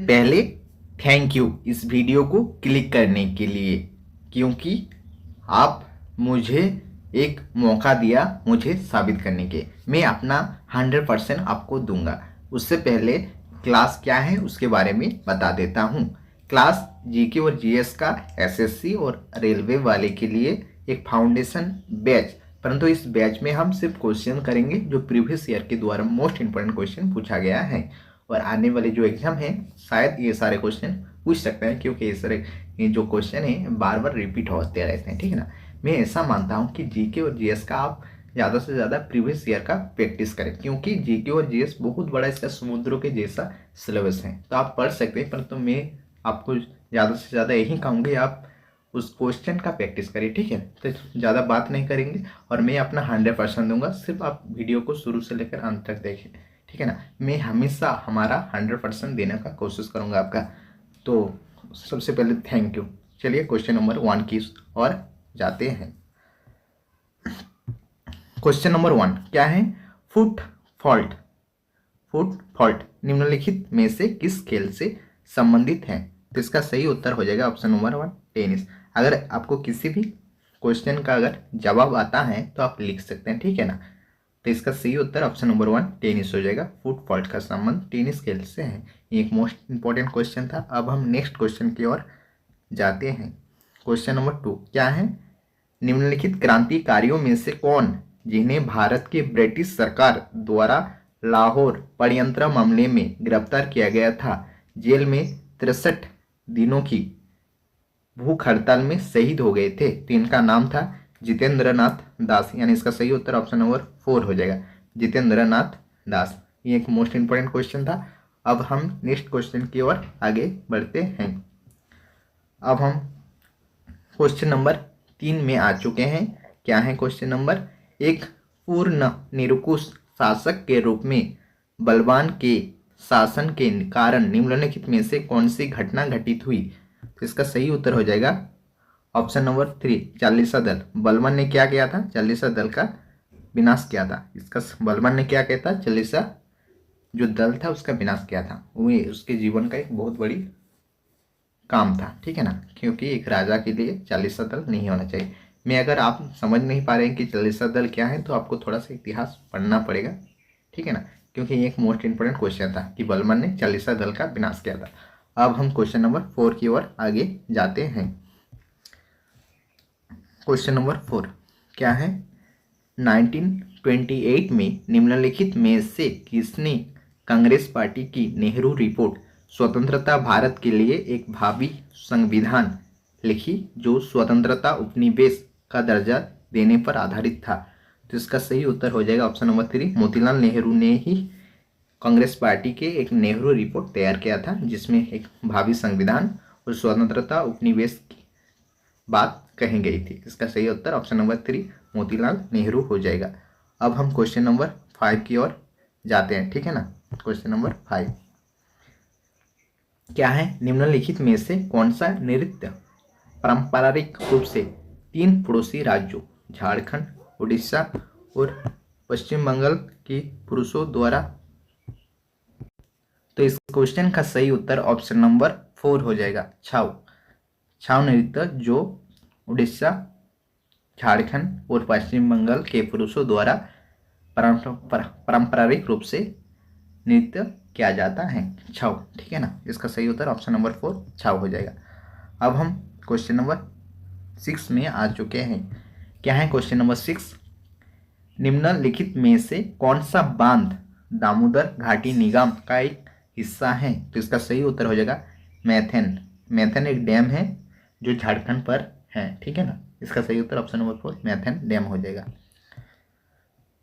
पहले thank you इस video को क्लिक करने के लिए, क्योंकि आप मुझे एक मौका दिया मुझे साबित करने के। मैं अपना 100% आपको दूंगा। उससे पहले क्लास क्या है उसके बारे में बता देता हूँ। क्लास जीके और जीएस का एसएससी और रेलवे वाले के लिए एक फाउंडेशन बैच, परंतु इस बैच में हम सिर्फ क्वेश्चन करेंगे जो प्रीवियस ईयर के द्वारा मोस्ट इंपॉर्टेंट क्वेश्चन पूछा गया है। और आने वाले जो एग्जाम है शायद ये सारे क्वेश्चन पूछ सकते हैं, क्योंकि ये जो क्वेश्चन है बार बार रिपीट होते रहते हैं। ठीक है ना। मैं ऐसा मानता हूँ कि जीके और जीएस का आप ज़्यादा से ज़्यादा प्रीवियस ईयर का प्रैक्टिस करें, क्योंकि जीके और जीएस बहुत बड़ा इसका समुद्रों के जैसा सिलेबस है। तो आप पढ़ सकते हैं, परंतु मैं आपको ज़्यादा से ज़्यादा यही कहूँगी आप उस क्वेश्चन का प्रैक्टिस करिए। ठीक है। तो ज़्यादा बात नहीं करेंगे और मैं अपना 100% दूंगा। सिर्फ आप वीडियो को शुरू से लेकर अंत तक देखें। ठीक है ना। मैं हमेशा हमारा 100% देने का कोशिश करूंगा आपका। तो सबसे पहले थैंक यू। चलिए क्वेश्चन नंबर 1 की और जाते हैं। क्वेश्चन नंबर 1 क्या है? Foot fault. फुट फॉल्ट निम्नलिखित में से किस खेल से संबंधित है? तो इसका सही उत्तर हो जाएगा ऑप्शन नंबर 1 टेनिस। अगर आपको किसी भी क्वेश्चन का अगर जवाब आता है तो आप लिख सकते हैं। ठीक है ना। तो इसका सही उत्तर ऑप्शन नंबर 1 टेनिस हो जाएगा। फुट फॉल्ट का संबंध टेनिस खेल से है। ये एक मोस्ट इंपॉर्टेंट क्वेश्चन था। अब हम नेक्स्ट क्वेश्चन की ओर जाते हैं। क्वेश्चन नंबर 2 क्या है? निम्नलिखित क्रांतिकारियों में से कौन, जिन्हें भारत की ब्रिटिश सरकार द्वारा लाहौर षड्यंत्र मामले में गिरफ्तार किया गया था, जेल में 63 दिनों की भूख हड़ताल में शहीद हो गए थे? तो इनका नाम था जितेंद्र नाथ दास, यानी इसका सही उत्तर ऑप्शन नंबर 4 हो जाएगा, जितेंद्र नाथ दास। ये एक मोस्ट इंपोर्टेंट क्वेश्चन था। अब हम नेक्स्ट क्वेश्चन की ओर आगे बढ़ते हैं। अब हम क्वेश्चन नंबर 3 में आ चुके हैं। क्या है क्वेश्चन नंबर? एक पूर्ण निरंकुश शासक के रूप में बलवान के शासन के कारण निम्नलिखित में से कौन सी घटना घटित हुई? तो इसका सही उत्तर हो जाएगा ऑप्शन नंबर 3 चालीसा दल। बलवान ने क्या किया था? चालीसा दल का विनाश किया था। इसका बलवान ने क्या किया था? चालीसा जो दल था उसका विनाश किया था। वो उसके जीवन का एक बहुत बड़ी काम था। ठीक है ना। क्योंकि एक राजा के लिए चालीसा दल नहीं होना चाहिए। मैं अगर आप समझ नहीं पा रहे हैं कि चालीसा दल क्या है तो आपको थोड़ा सा इतिहास पढ़ना पड़ेगा। ठीक है ना। क्योंकि ये एक मोस्ट इंपोर्टेंट क्वेश्चन था कि बलवान ने चालीसा दल का विनाश किया था। अब हम क्वेश्चन नंबर 4 की ओर आगे जाते हैं। क्वेश्चन नंबर 4 क्या है? 1928 में निम्नलिखित में से किसने कांग्रेस पार्टी की नेहरू रिपोर्ट स्वतंत्रता भारत के लिए एक भावी संविधान लिखी, जो स्वतंत्रता उपनिवेश का दर्जा देने पर आधारित था? तो इसका सही उत्तर हो जाएगा ऑप्शन नंबर 3 मोतीलाल नेहरू ने ही कांग्रेस पार्टी के एक नेहरू रिपोर्ट तैयार किया था, जिसमें एक भावी संविधान और स्वतंत्रता उपनिवेश की बात कही गई थी। इसका सही उत्तर ऑप्शन नंबर 3 मोतीलाल नेहरू हो जाएगा। अब हम क्वेश्चन नंबर 5 की ओर जाते हैं। ठीक है ना। क्वेश्चन नंबर 5 क्या है? निम्नलिखित में से कौन सा नृत्य पारंपरिक रूप से 3 पड़ोसी राज्यों झारखंड, उड़ीसा और पश्चिम बंगाल के पुरुषों द्वारा? तो इस क्वेश्चन का सही उत्तर ऑप्शन नंबर 4 हो जाएगा, छाव। छाव नृत्य जो उड़ीसा, झारखंड और पश्चिम बंगाल के पुरुषों द्वारा पारंपरिक रूप से नृत्य किया जाता है, छाव। ठीक है ना। इसका सही उत्तर ऑप्शन नंबर 4 छाव हो जाएगा। अब हम क्वेश्चन नंबर 6 में आ चुके हैं। क्या है क्वेश्चन नंबर 6? निम्नलिखित में से कौन सा बांध दामोदर घाटी निगम का एक हिस्सा है? तो इसका सही उत्तर हो जाएगा मैथन। मैथन एक डैम है जो झारखंड पर है। ठीक है ना। इसका सही उत्तर ऑप्शन नंबर 4 मैथन डैम हो जाएगा।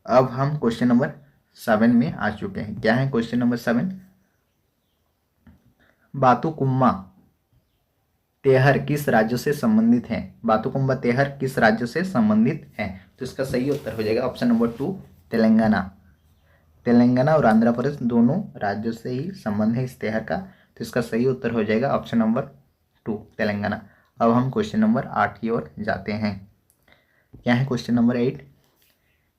अब हम क्वेश्चन नंबर 7 में आ चुके हैं। क्या है क्वेश्चन नंबर 7? बातुकुम्मा तेहर किस राज्य से संबंधित है? बातुकुम्मा तेहर किस राज्य से संबंधित है? तो इसका सही उत्तर हो जाएगा ऑप्शन नंबर 2 तेलंगाना। तेलंगाना और आंध्र प्रदेश दोनों राज्यों से ही संबंध है इस तेहर का। तो इसका सही उत्तर हो जाएगा ऑप्शन नंबर 2 तेलंगाना। अब हम क्वेश्चन नंबर 8 की ओर जाते हैं। क्या है क्वेश्चन नंबर 8?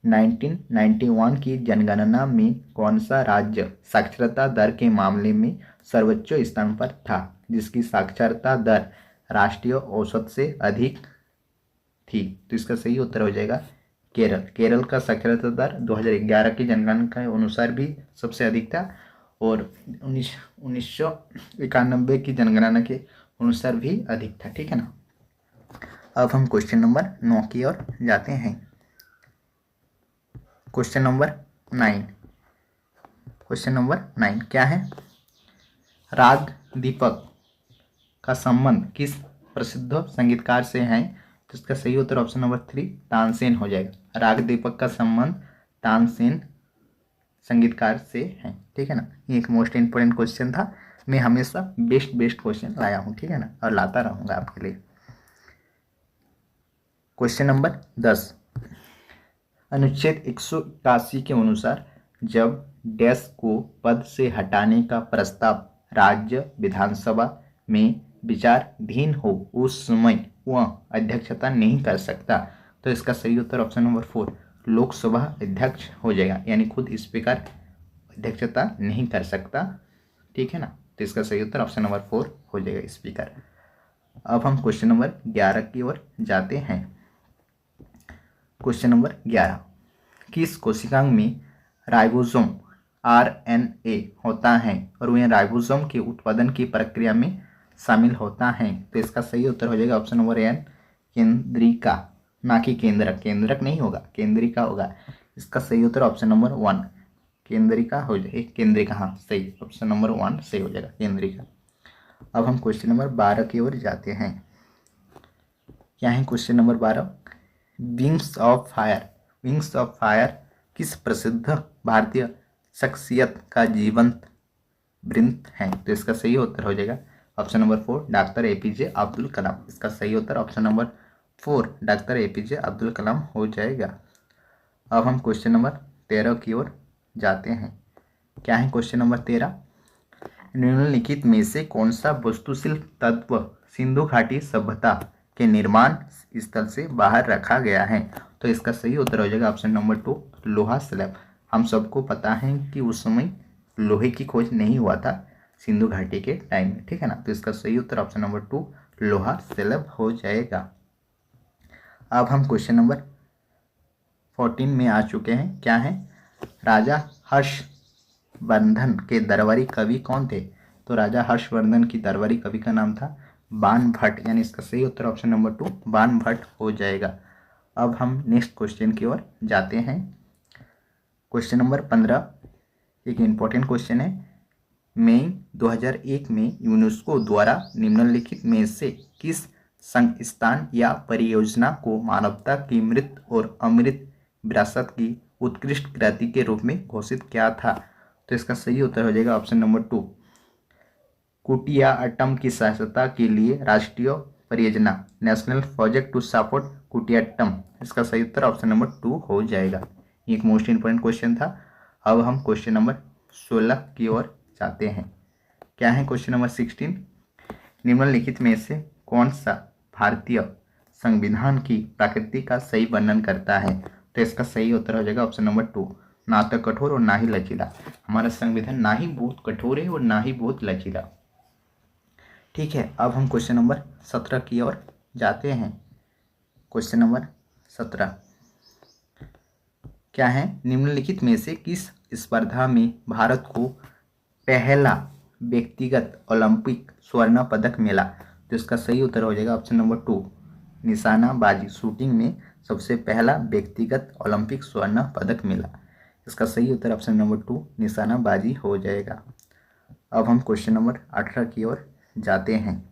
1991 की जनगणना में कौन सा राज्य साक्षरता दर के मामले में सर्वोच्च स्थान पर था, जिसकी साक्षरता दर राष्ट्रीय औसत से अधिक थी। तो इसका सही उत्तर हो जाएगा केरल। केरल का साक्षरता दर 2011 की जनगणना के अनुसार भी सबसे अधिक था और 1991 की जनगणना के अनुसार भी अधिक था। ठीक है ना। अब हम क्वेश्चन नंबर 9 की ओर जाते हैं। Question number 9। क्वेश्चन नंबर 9 क्या है? राग दीपक का संबंध किस प्रसिद्ध संगीतकार से है? तो इसका सही उत्तर ऑप्शन नंबर 3 तानसेन हो जाएगा। राग दीपक का संबंध तानसेन संगीतकार से है। ठीक है ना। ये एक मोस्ट इंपोर्टेंट क्वेश्चन था। मैं हमेशा बेस्ट क्वेश्चन लाया हूँ। ठीक है ना, और लाता रहूँगा आपके लिए। Question number 10। अनुच्छेद 181 के अनुसार जब डैश को पद से हटाने का प्रस्ताव राज्य विधानसभा में विचाराधीन हो, उस समय वह अध्यक्षता नहीं कर सकता। तो इसका सही उत्तर ऑप्शन नंबर 4 लोकसभा अध्यक्ष हो जाएगा, यानी खुद स्पीकर अध्यक्षता नहीं कर सकता। ठीक है ना। तो इसका सही उत्तर ऑप्शन नंबर 4 हो जाएगा, स्पीकर। अब हम क्वेश्चन नंबर 11 की ओर जाते हैं। Question number 11। किस कोशिकांग में राइबोसोम RNA होता है और वह राइबोसोम के उत्पादन की प्रक्रिया में शामिल होता है? तो इसका सही उत्तर हो जाएगा ऑप्शन नंबर N केंद्रिका, ना कि केंद्रक। केंद्रक नहीं होगा, केंद्रिका होगा। इसका सही उत्तर ऑप्शन नंबर 1 केंद्रिका हो जाएगा। केंद्रिका, हाँ सही, ऑप्शन नंबर 1 सही हो जाएगा, केंद्रिका। अब हम क्वेश्चन नंबर 12 की ओर जाते हैं। क्या है question number 12? Wings of fire. Wings of fire किस प्रसिद्ध भारतीय शख्सियत का जीवंत वृत्त है? तो इसका सही उत्तर हो जाएगा option number 4 doctor APJ Abdul Kalam. इसका सही उत्तर option number 4 doctor APJ Abdul Kalam हो जाएगा। अब हम क्वेश्चन नंबर 13 की ओर जाते हैं। क्या है क्वेश्चन नंबर 13? निम्नलिखित में से कौन सा वास्तुशिल्प तत्व सिंधु घाटी सभ्यता के निर्माण स्थल से बाहर रखा गया है? तो इसका सही उत्तर हो जाएगा ऑप्शन नंबर 2 लोहा स्लैब। हम सबको पता है कि उस समय लोहे की खोज नहीं हुआ था सिंधु घाटी के टाइम में। ठीक है ना। तो इसका सही उत्तर ऑप्शन नंबर 2 लोहा स्लैब हो जाएगा। अब हम क्वेश्चन नंबर 14 में आ चुके हैं। क्या है? राजा हर्षवर्धन के दरबारी कवि कौन थे? तो राजा हर्षवर्धन की दरबारी कवि का नाम था बाण भट्ट, यानी इसका सही उत्तर ऑप्शन नंबर 2 बाण भट्ट हो जाएगा। अब हम नेक्स्ट क्वेश्चन की ओर जाते हैं। क्वेश्चन नंबर 15 एक इम्पॉर्टेंट क्वेश्चन है। मई 2001 में यूनेस्को द्वारा निम्नलिखित में से किस संस्थान या परियोजना को मानवता की मृत और अमृत विरासत की उत्कृष्ट कृति के रूप में घोषित किया था? तो इसका सही उत्तर हो जाएगा ऑप्शन नंबर 2 कुटियाट्टम की सहायता के लिए राष्ट्रीय परियोजना, national project to support Kutiyattam. इसका सही उत्तर ऑप्शन नंबर 2 हो जाएगा। एक मोस्ट इंपोर्टेंट क्वेश्चन था। अब हम क्वेश्चन नंबर 16 की ओर जाते हैं। क्या है क्वेश्चन नंबर 16? निम्नलिखित में से कौन सा भारतीय संविधान की प्रकृति का सही वर्णन करता है? तो इसका सही उत्तर हो जाएगा ऑप्शन नंबर 2 ना तो कठोर और ना ही लचीला। हमारा संविधान ना ही बहुत कठोर है और ना ही बहुत लचीला। ठीक है। अब हम क्वेश्चन नंबर 17 की ओर जाते हैं। क्वेश्चन नंबर 17 क्या है? निम्नलिखित में से किस स्पर्धा में भारत को पहला व्यक्तिगत ओलंपिक स्वर्ण पदक मिला? तो इसका सही उत्तर हो जाएगा ऑप्शन नंबर 2 निशानाबाजी। शूटिंग में सबसे पहला व्यक्तिगत ओलंपिक स्वर्ण पदक मिला। इसका सही उत्तर ऑप्शन नंबर 2 निशानाबाजी हो जाएगा। अब हम क्वेश्चन नंबर 18 की ओर जाते हैं।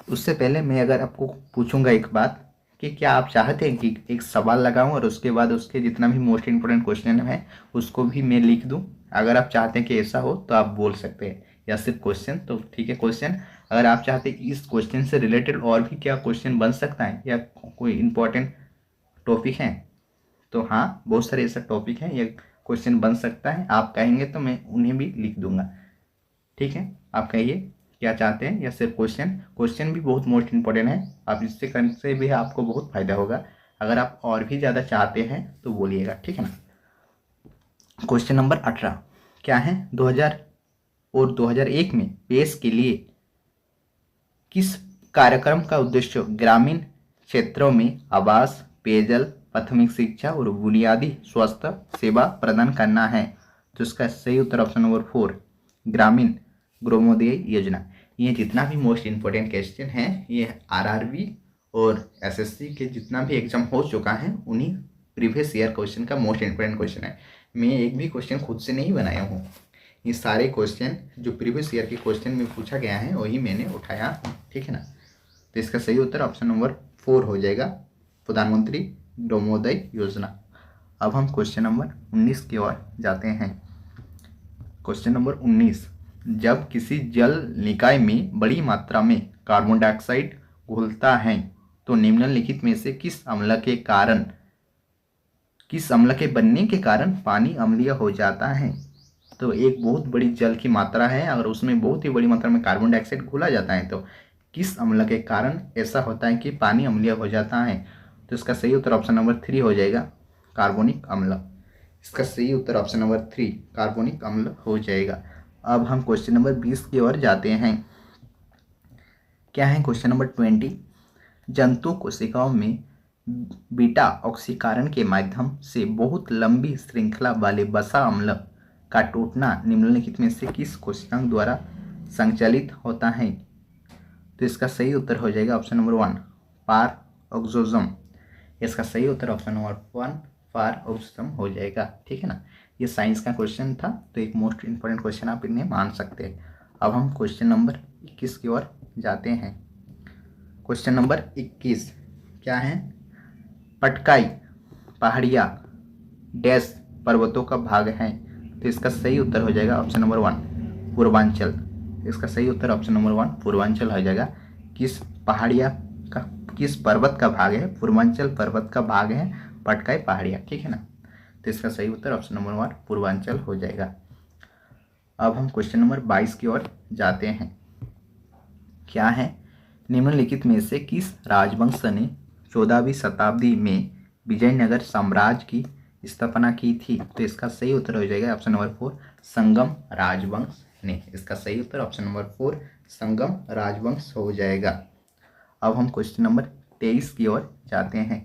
उससे पहले मैं अगर आपको पूछूंगा एक बात कि क्या आप चाहते हैं कि एक सवाल लगाऊं और उसके बाद उसके जितना भी मोस्ट इंपोर्टेंट क्वेश्चन है उसको भी मैं लिख दूं? अगर आप चाहते हैं कि ऐसा हो तो आप बोल सकते हैं, या सिर्फ क्वेश्चन तो ठीक है क्वेश्चन। अगर आप चाहते हैं कि इस क्वेश्चन से रिलेटेड और भी क्या क्वेश्चन बन सकता है या कोई इंपॉर्टेंट टॉपिक है, तो हाँ बहुत सारे ऐसा टॉपिक है या क्वेश्चन बन सकता है। आप कहेंगे तो मैं उन्हें भी लिख दूंगा। ठीक है, आप कहिए क्या चाहते हैं, या सिर्फ क्वेश्चन? क्वेश्चन भी बहुत मोस्ट इंपॉर्टेंट है। आप इससे करने से भी आपको बहुत फायदा होगा। अगर आप और भी ज़्यादा चाहते हैं तो बोलिएगा। ठीक है ना। क्वेश्चन नंबर 18 क्या है? और 2001 में पेश के लिए किस कार्यक्रम का उद्देश्य ग्रामीण क्षेत्रों में आवास, पेयजल, प्राथमिक शिक्षा और बुनियादी स्वास्थ्य सेवा प्रदान करना है? तो इसका सही उत्तर ऑप्शन नंबर 4 ग्रामीण ग्रामोदय योजना। ये जितना भी मोस्ट इम्पोर्टेंट क्वेश्चन है ये आरआरबी और एसएससी के जितना भी एग्जाम हो चुका है उन्हीं प्रीवियस ईयर क्वेश्चन का मोस्ट इम्पोर्टेंट क्वेश्चन है। मैं एक भी क्वेश्चन खुद से नहीं बनाया हूँ, ये सारे क्वेश्चन जो प्रीवियस ईयर के क्वेश्चन में पूछा गया है वही मैंने उठाया हूँ, ठीक है ना। तो इसका सही उत्तर ऑप्शन नंबर 4 हो जाएगा, प्रधानमंत्री ग्रामोदय योजना। अब हम क्वेश्चन नंबर 19 की ओर जाते हैं। क्वेश्चन नंबर 19, जब किसी जल निकाय में बड़ी मात्रा में कार्बन डाइऑक्साइड घुलता है तो निम्नलिखित में से किस अम्ल के बनने के कारण पानी अम्लीय हो जाता है? तो एक बहुत बड़ी जल की मात्रा है, अगर उसमें बहुत ही बड़ी मात्रा में कार्बन डाइऑक्साइड घुला जाता है तो किस अम्ल के कारण ऐसा होता है कि पानी अम्लीय हो जाता है? तो इसका सही उत्तर ऑप्शन नंबर 3 हो जाएगा, कार्बनिक अम्ल। इसका सही उत्तर ऑप्शन नंबर 3 कार्बनिक अम्ल हो जाएगा। अब हम क्वेश्चन नंबर 20 की ओर जाते हैं। क्या है क्वेश्चन नंबर 20, जंतु कोशिकाओं में बीटा ऑक्सीकरण के माध्यम से बहुत लंबी श्रृंखला वाले वसा अम्ल का टूटना निम्नलिखित में से किस कोशिकांग द्वारा संचालित होता है? तो इसका सही उत्तर हो जाएगा ऑप्शन नंबर 1 पारऑक्सोसोम। इसका सही उत्तर ऑप्शन नंबर 1 पारऑक्सोसोम हो जाएगा, ठीक है ना। ये साइंस का क्वेश्चन था तो एक मोस्ट इंपॉर्टेंट क्वेश्चन आप इन्हें मान सकते हैं। अब हम क्वेश्चन नंबर 21 की ओर जाते हैं। क्वेश्चन नंबर 21 क्या है, पटकाई पहाड़ियाँ डैश पर्वतों का भाग है? तो इसका सही उत्तर हो जाएगा ऑप्शन नंबर 1 पूर्वांचल। इसका सही उत्तर ऑप्शन नंबर 1 पूर्वांचल हो जाएगा। किस पहाड़ियाँ का किस पर्वत का भाग है? पूर्वांचल पर्वत का भाग है पटकाई पहाड़ियाँ, ठीक है ना। तो इसका सही उत्तर ऑप्शन नंबर 1 पूर्वांचल हो जाएगा। अब हम क्वेश्चन नंबर 22 की ओर जाते हैं। क्या है, निम्नलिखित में से किस राजवंश ने 14वीं शताब्दी में विजयनगर साम्राज्य की स्थापना की थी? तो इसका सही उत्तर हो जाएगा ऑप्शन नंबर 4 संगम राजवंश ने। इसका सही उत्तर ऑप्शन नंबर 4 संगम राजवंश हो जाएगा। अब हम क्वेश्चन नंबर 23 की ओर जाते हैं।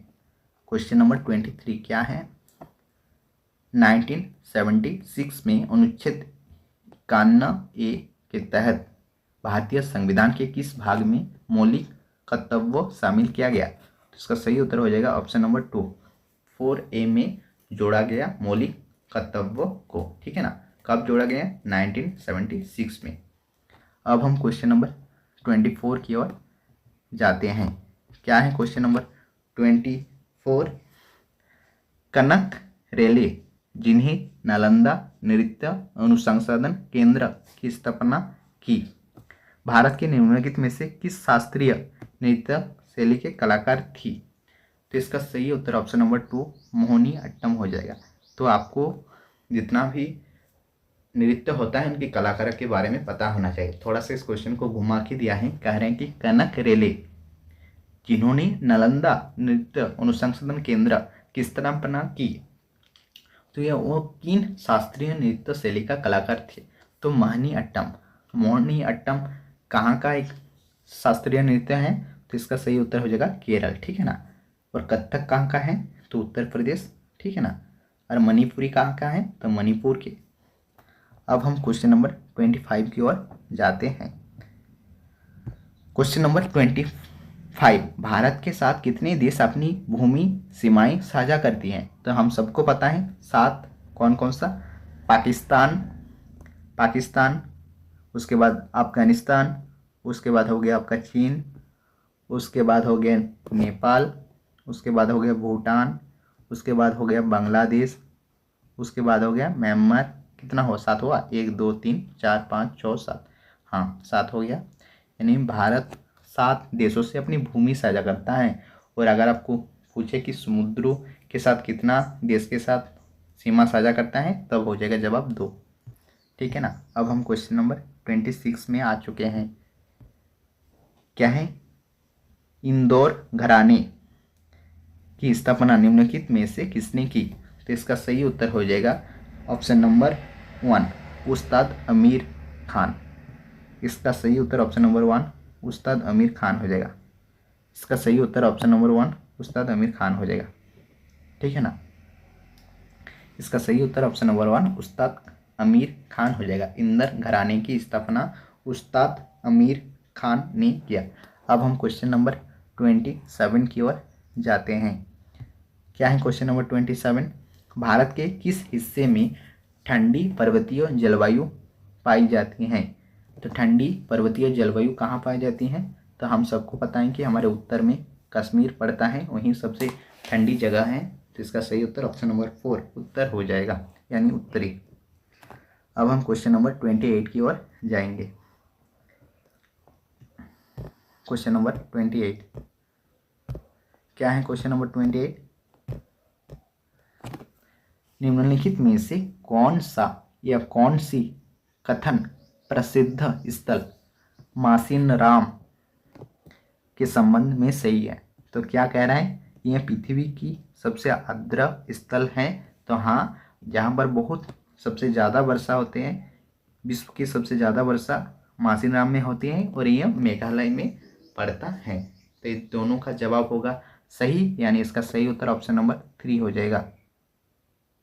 क्वेश्चन नंबर 23 क्या है, 1976 में अनुच्छेद 51A के तहत भारतीय संविधान के किस भाग में मौलिक कर्तव्य शामिल किया गया? तो इसका सही उत्तर हो जाएगा ऑप्शन नंबर 2 4A में जोड़ा गया मौलिक कर्तव्य को, ठीक है ना। कब जोड़ा गया? 1976 में। अब हम क्वेश्चन नंबर 24 की ओर जाते हैं। क्या है क्वेश्चन नंबर 24, कनक रेले जिन्हें नालंदा नृत्य अनुसंधान केंद्र की स्थापना की, भारत के निम्नलिखित में से किस शास्त्रीय नृत्य शैली के कलाकार थी? तो इसका सही उत्तर ऑप्शन नंबर 2 मोहिनी अट्टम हो जाएगा। तो आपको जितना भी नृत्य होता है उनके कलाकार के बारे में पता होना चाहिए। थोड़ा सा इस क्वेश्चन को घुमा के दिया है, कह रहे हैं कि कनक रेले जिन्होंने नालंदा नृत्य अनुसंधान केंद्र की स्थापना की, तो यह वो किन शास्त्रीय नृत्य शैली का कलाकार थे? तो मोहिनी अट्टम कहाँ का एक शास्त्रीय नृत्य है? तो इसका सही उत्तर हो जाएगा केरल, ठीक है ना। और कथक कहाँ का है? तो उत्तर प्रदेश, ठीक है ना। और मणिपुरी कहाँ का है? तो मणिपुर के। अब हम क्वेश्चन नंबर 25 की ओर जाते हैं। क्वेश्चन नंबर 25, भारत के साथ कितने देश अपनी भूमि सीमाएं साझा करती हैं? तो हम सबको पता है 7, कौन कौन सा? पाकिस्तान, उसके बाद अफगानिस्तान, उसके बाद हो गया आपका चीन, उसके बाद हो गया नेपाल, उसके बाद हो गया भूटान, उसके बाद हो गया बांग्लादेश, उसके बाद हो गया म्यांमार। कितना हुआ? 7 हुआ। 1 2 3 4 5 6 7, हाँ 7 हो गया। यानी भारत 7 देशों से अपनी भूमि साझा करता है। और अगर आपको पूछे कि समुद्रों के साथ कितना देश के साथ सीमा साझा करता है, तब हो जाएगा जवाब 2, ठीक है ना। अब हम क्वेश्चन नंबर 26 में आ चुके हैं। क्या है, इंदौर घराने की स्थापना निम्नलिखित में से किसने की? तो इसका सही उत्तर हो जाएगा ऑप्शन नंबर 1 उस्ताद अमीर खान। इसका सही उत्तर ऑप्शन नंबर 1 उस्ताद आमिर खान हो जाएगा। इसका सही उत्तर ऑप्शन नंबर 1 उस्ताद आमिर खान हो जाएगा, ठीक है ना। इसका सही उत्तर ऑप्शन नंबर 1 उस्ताद आमिर खान हो जाएगा। इंदर घराने की स्थापना उस्ताद आमिर खान ने किया। अब हम क्वेश्चन नंबर 27 की ओर जाते हैं। क्या है क्वेश्चन नंबर 27? भारत के किस हिस्से में ठंडी पर्वतीय जलवायु पाई जाती हैं? तो ठंडी पर्वतीय जलवायु कहाँ पाई जाती हैं? तो हम सबको पता है कि हमारे उत्तर में कश्मीर पड़ता है, वहीं सबसे ठंडी जगह है। तो इसका सही उत्तर ऑप्शन नंबर 4 उत्तर हो जाएगा, यानी उत्तरी। अब हम क्वेश्चन नंबर 28 की ओर जाएंगे। क्वेश्चन नंबर 28 क्या है? क्वेश्चन नंबर 28, निम्नलिखित में से कौन सा या कौन सी कथन प्रसिद्ध स्थल मासिनराम के संबंध में सही है? तो क्या कह रहा है? यह पृथ्वी की सबसे आर्द्र स्थल है। तो हाँ, जहाँ पर बहुत सबसे ज़्यादा वर्षा होते हैं, विश्व की सबसे ज़्यादा वर्षा मासिनराम में होती है और यह मेघालय में पड़ता है। तो इन दोनों का जवाब होगा सही, यानी इसका सही उत्तर ऑप्शन नंबर 3 हो जाएगा।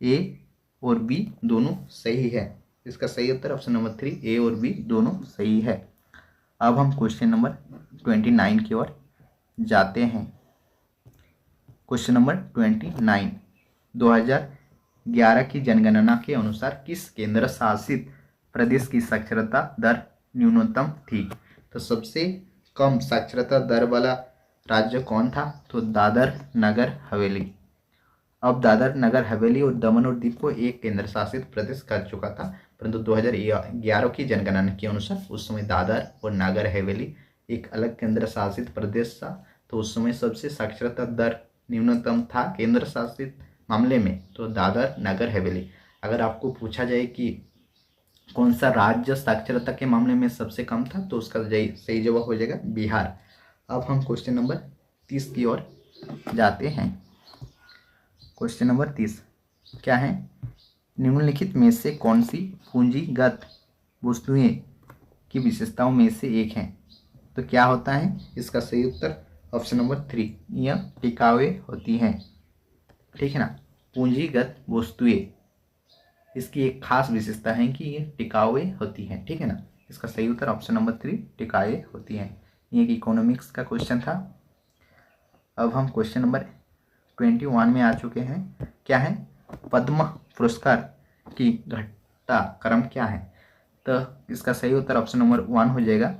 ए और बी दोनों सही है। इसका सही उत्तर ऑप्शन नंबर 3 ए और बी दोनों सही है। अब हम क्वेश्चन नंबर 29 की ओर जाते हैं। क्वेश्चन नंबर 29, 2011 की जनगणना के अनुसार किस केंद्र शासित प्रदेश की साक्षरता दर न्यूनतम थी? तो सबसे कम साक्षरता दर वाला राज्य कौन था? तो दादर नगर हवेली। अब दादर नगर हवेली और दमन और दीव को एक केंद्र शासित प्रदेश कर चुका था, परंतु 2011 की जनगणना के अनुसार उस समय दादर और नगर हवेली एक अलग केंद्र शासित प्रदेश था। तो उस समय सबसे साक्षरता दर न्यूनतम था केंद्र शासित मामले में, तो दादर नगर हवेली। अगर आपको पूछा जाए कि कौन सा राज्य साक्षरता के मामले में सबसे कम था, तो उसका सही जवाब हो जाएगा बिहार। अब हम क्वेश्चन नंबर 30 की ओर जाते हैं। क्वेश्चन नंबर 30 क्या है? निम्नलिखित में से कौन सी पूंजीगत वस्तुएं की विशेषताओं में से एक है? तो क्या होता है? इसका सही उत्तर ऑप्शन नंबर 3 यह टिकाऊ होती हैं, ठीक है ना। पूंजीगत वस्तुएं, इसकी एक खास विशेषता है कि ये टिकाऊ होती हैं, ठीक है ना। इसका सही उत्तर ऑप्शन नंबर 3 टिकाऊ होती हैं। ये एक इकोनॉमिक्स का क्वेश्चन था। अब हम क्वेश्चन नंबर 21 में आ चुके हैं। क्या है? पद्म पुरस्कार की घटना क्रम क्या है? तो इसका सही उत्तर ऑप्शन नंबर 1 हो जाएगा।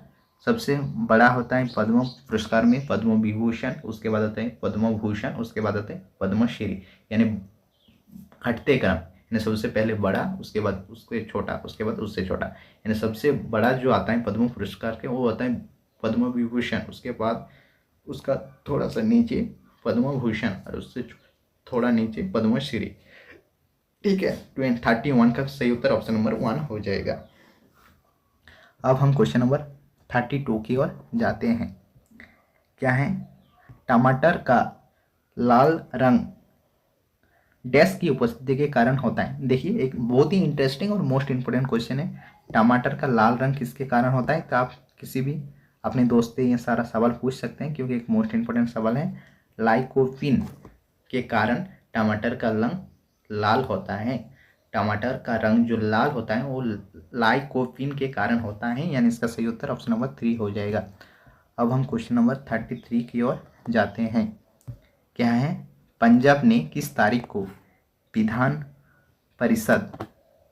सबसे बड़ा होता है पद्म पुरस्कार में पद्म विभूषण, उसके बाद आता है पद्म भूषण, उसके बाद आता है पद्मश्री, यानी घटते क्रम, यानी सबसे पहले बड़ा, उसके बाद उससे छोटा, उसके बाद उससे छोटा। यानी सबसे बड़ा जो आता है पद्म पुरस्कार के वो होता है पद्म विभूषण, उसके बाद उसका थोड़ा सा नीचे पद्म भूषण और उससे थोड़ा नीचे पद्मश्री, ठीक है। 31 का सही उत्तर ऑप्शन नंबर 1 हो जाएगा। अब हम क्वेश्चन नंबर 32 की ओर जाते हैं। क्या है? टमाटर का लाल रंग डैश की उपस्थिति के कारण होता है। देखिए, एक बहुत ही इंटरेस्टिंग और मोस्ट इंपोर्टेंट क्वेश्चन है। टमाटर का लाल रंग किसके कारण होता है? तो आप किसी भी अपने दोस्त से ये सारा सवाल पूछ सकते हैं, क्योंकि एक मोस्ट इंपोर्टेंट सवाल है। लाइकोपिन के कारण टमाटर का रंग लाल होता है। टमाटर का रंग जो लाल होता है वो लाइकोपिन के कारण होता है, यानी इसका सही उत्तर ऑप्शन नंबर 3 हो जाएगा। अब हम क्वेश्चन नंबर 33 की ओर जाते हैं। क्या है? पंजाब ने किस तारीख को विधान परिषद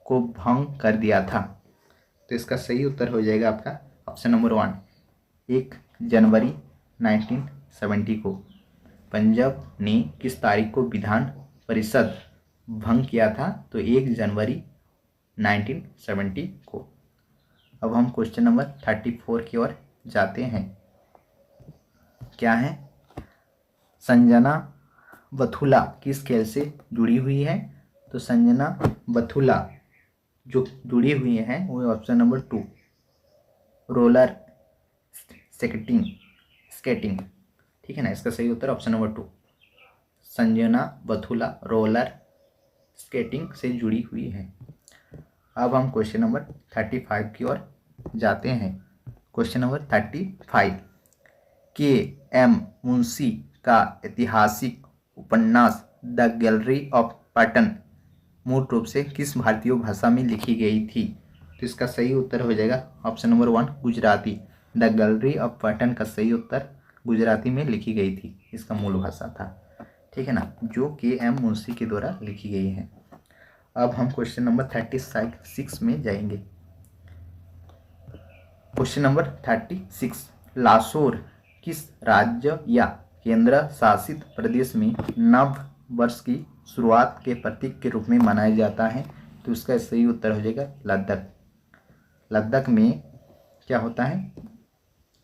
को भंग कर दिया था? तो इसका सही उत्तर हो जाएगा आपका ऑप्शन नंबर 1 1 जनवरी 1970 को। पंजाब ने किस तारीख को विधान परिषद भंग किया था? तो 1 जनवरी 1970 को। अब हम क्वेश्चन नंबर 34 की ओर जाते हैं। क्या है? संजना बथुला किस खेल से जुड़ी हुई है? तो संजना बथुला जो जुड़ी हुई है वो ऑप्शन नंबर 2 रोलर स्केटिंग, ठीक है ना। इसका सही उत्तर option number 2 Sanjana Bathula roller skating से जुड़ी हुई है। अब हम क्वेश्चन नंबर 35 की ओर जाते हैं क्वेश्चन नंबर 35। के एम मुंशी का ऐतिहासिक उपन्यास द गैलरी ऑफ पैटर्न मूल रूप से किस भारतीय भाषा में लिखी गई थी? तो इसका सही उत्तर हो जाएगा option number 1 Gujarati. The gallery of pattern का सही उत्तर गुजराती में लिखी गई थी, इसका मूल भाषा था, ठीक है ना, जो के एम मुंशी के द्वारा लिखी गई है। अब हम क्वेश्चन नंबर 36 में जाएंगे। क्वेश्चन नंबर 36, लासोर किस राज्य या केंद्र शासित प्रदेश में नव वर्ष की शुरुआत के प्रतीक के रूप में मनाया जाता है? तो इसका सही उत्तर हो जाएगा लद्दाख। लद्दाख में क्या होता है,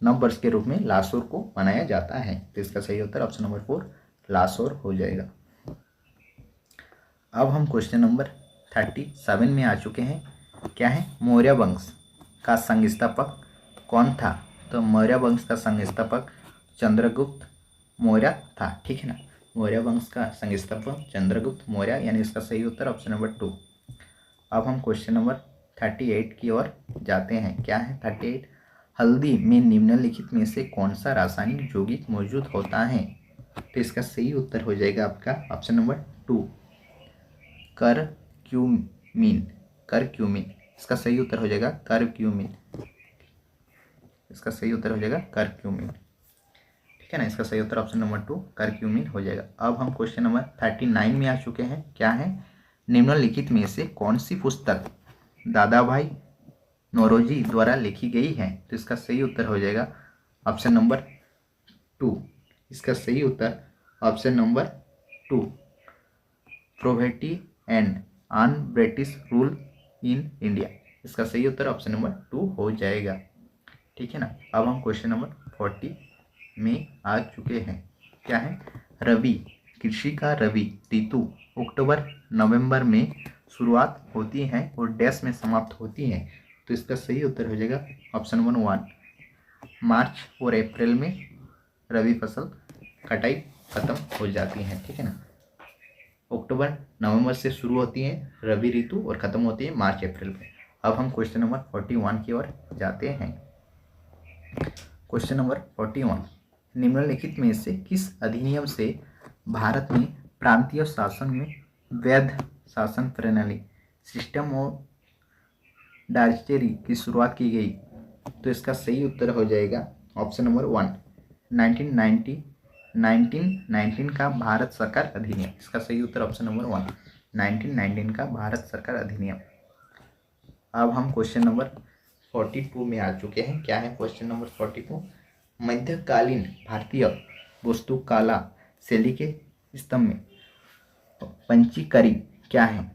नव वर्ष के रूप में लासोर को मनाया जाता है। तो इसका सही उत्तर ऑप्शन नंबर 4 लासोर हो जाएगा। अब हम क्वेश्चन नंबर 37 में आ चुके हैं। क्या है, मौर्य वंश का संस्थापक कौन था? तो मौर्य वंश का संस्थापक चंद्रगुप्त मौर्य था, ठीक है ना। मौर्य वंश का संस्थापक चंद्रगुप्त मौर्य, यानी इसका सही उत्तर ऑप्शन नंबर 2। अब हम क्वेश्चन नंबर 38 की ओर जाते हैं। क्या है 38, हल्दी में निम्नलिखित में से कौन सा रासायनिक यौगिक मौजूद होता है? तो इसका सही उत्तर हो जाएगा आपका ऑप्शन नंबर 2 करक्यूमिन। करक्यूमिन, इसका सही उत्तर हो जाएगा करक्यूमिन। इसका सही उत्तर हो जाएगा करक्यूमिन, ठीक है ना। इसका सही उत्तर ऑप्शन नंबर 2 करक्यूमिन हो जाएगा। अब हम क्वेश्चन नंबर 39 में आ चुके हैं। क्या है, निम्नलिखित में से कौन सी पुस्तक दादा भाई नौरोजी द्वारा लिखी गई है? तो इसका सही उत्तर हो जाएगा ऑप्शन नंबर 2। इसका सही उत्तर option number 2 poverty and on British rule in India. इसका सही उत्तर ऑप्शन नंबर 2 हो जाएगा, ठीक है ना। अब हम क्वेश्चन नंबर 40 में आ चुके हैं। क्या है, रवि, कृषि का रवि ऋतु अक्टूबर नवंबर में शुरुआत होती है और डैश में समाप्त होती है। तो इसका सही उत्तर हो जाएगा ऑप्शन नंबर 1 मार्च और अप्रैल में रवि फसल कटाई खत्म हो जाती है, ठीक है ना। अक्टूबर नवंबर से शुरू होती है रवि ऋतु और खत्म होती है मार्च अप्रैल में। अब हम क्वेश्चन नंबर 41 की ओर जाते हैं। क्वेश्चन नंबर 41, निम्नलिखित में से किस अधिनियम से भारत में प्रांतीय शासन में वैध शासन प्रणाली सिस्टम ऑफ डायरेक्टरी की शुरुआत की गई? तो इसका सही उत्तर हो जाएगा ऑप्शन नंबर 1 1919 का भारत सरकार अधिनियम। इसका सही उत्तर ऑप्शन नंबर 1 1919 का भारत सरकार अधिनियम। अब हम क्वेश्चन नंबर 42 में आ चुके हैं। क्या है क्वेश्चन नंबर 42, मध्यकालीन भारतीय वास्तुकला शैली के स्तंभ में पंचीकरी क्या है?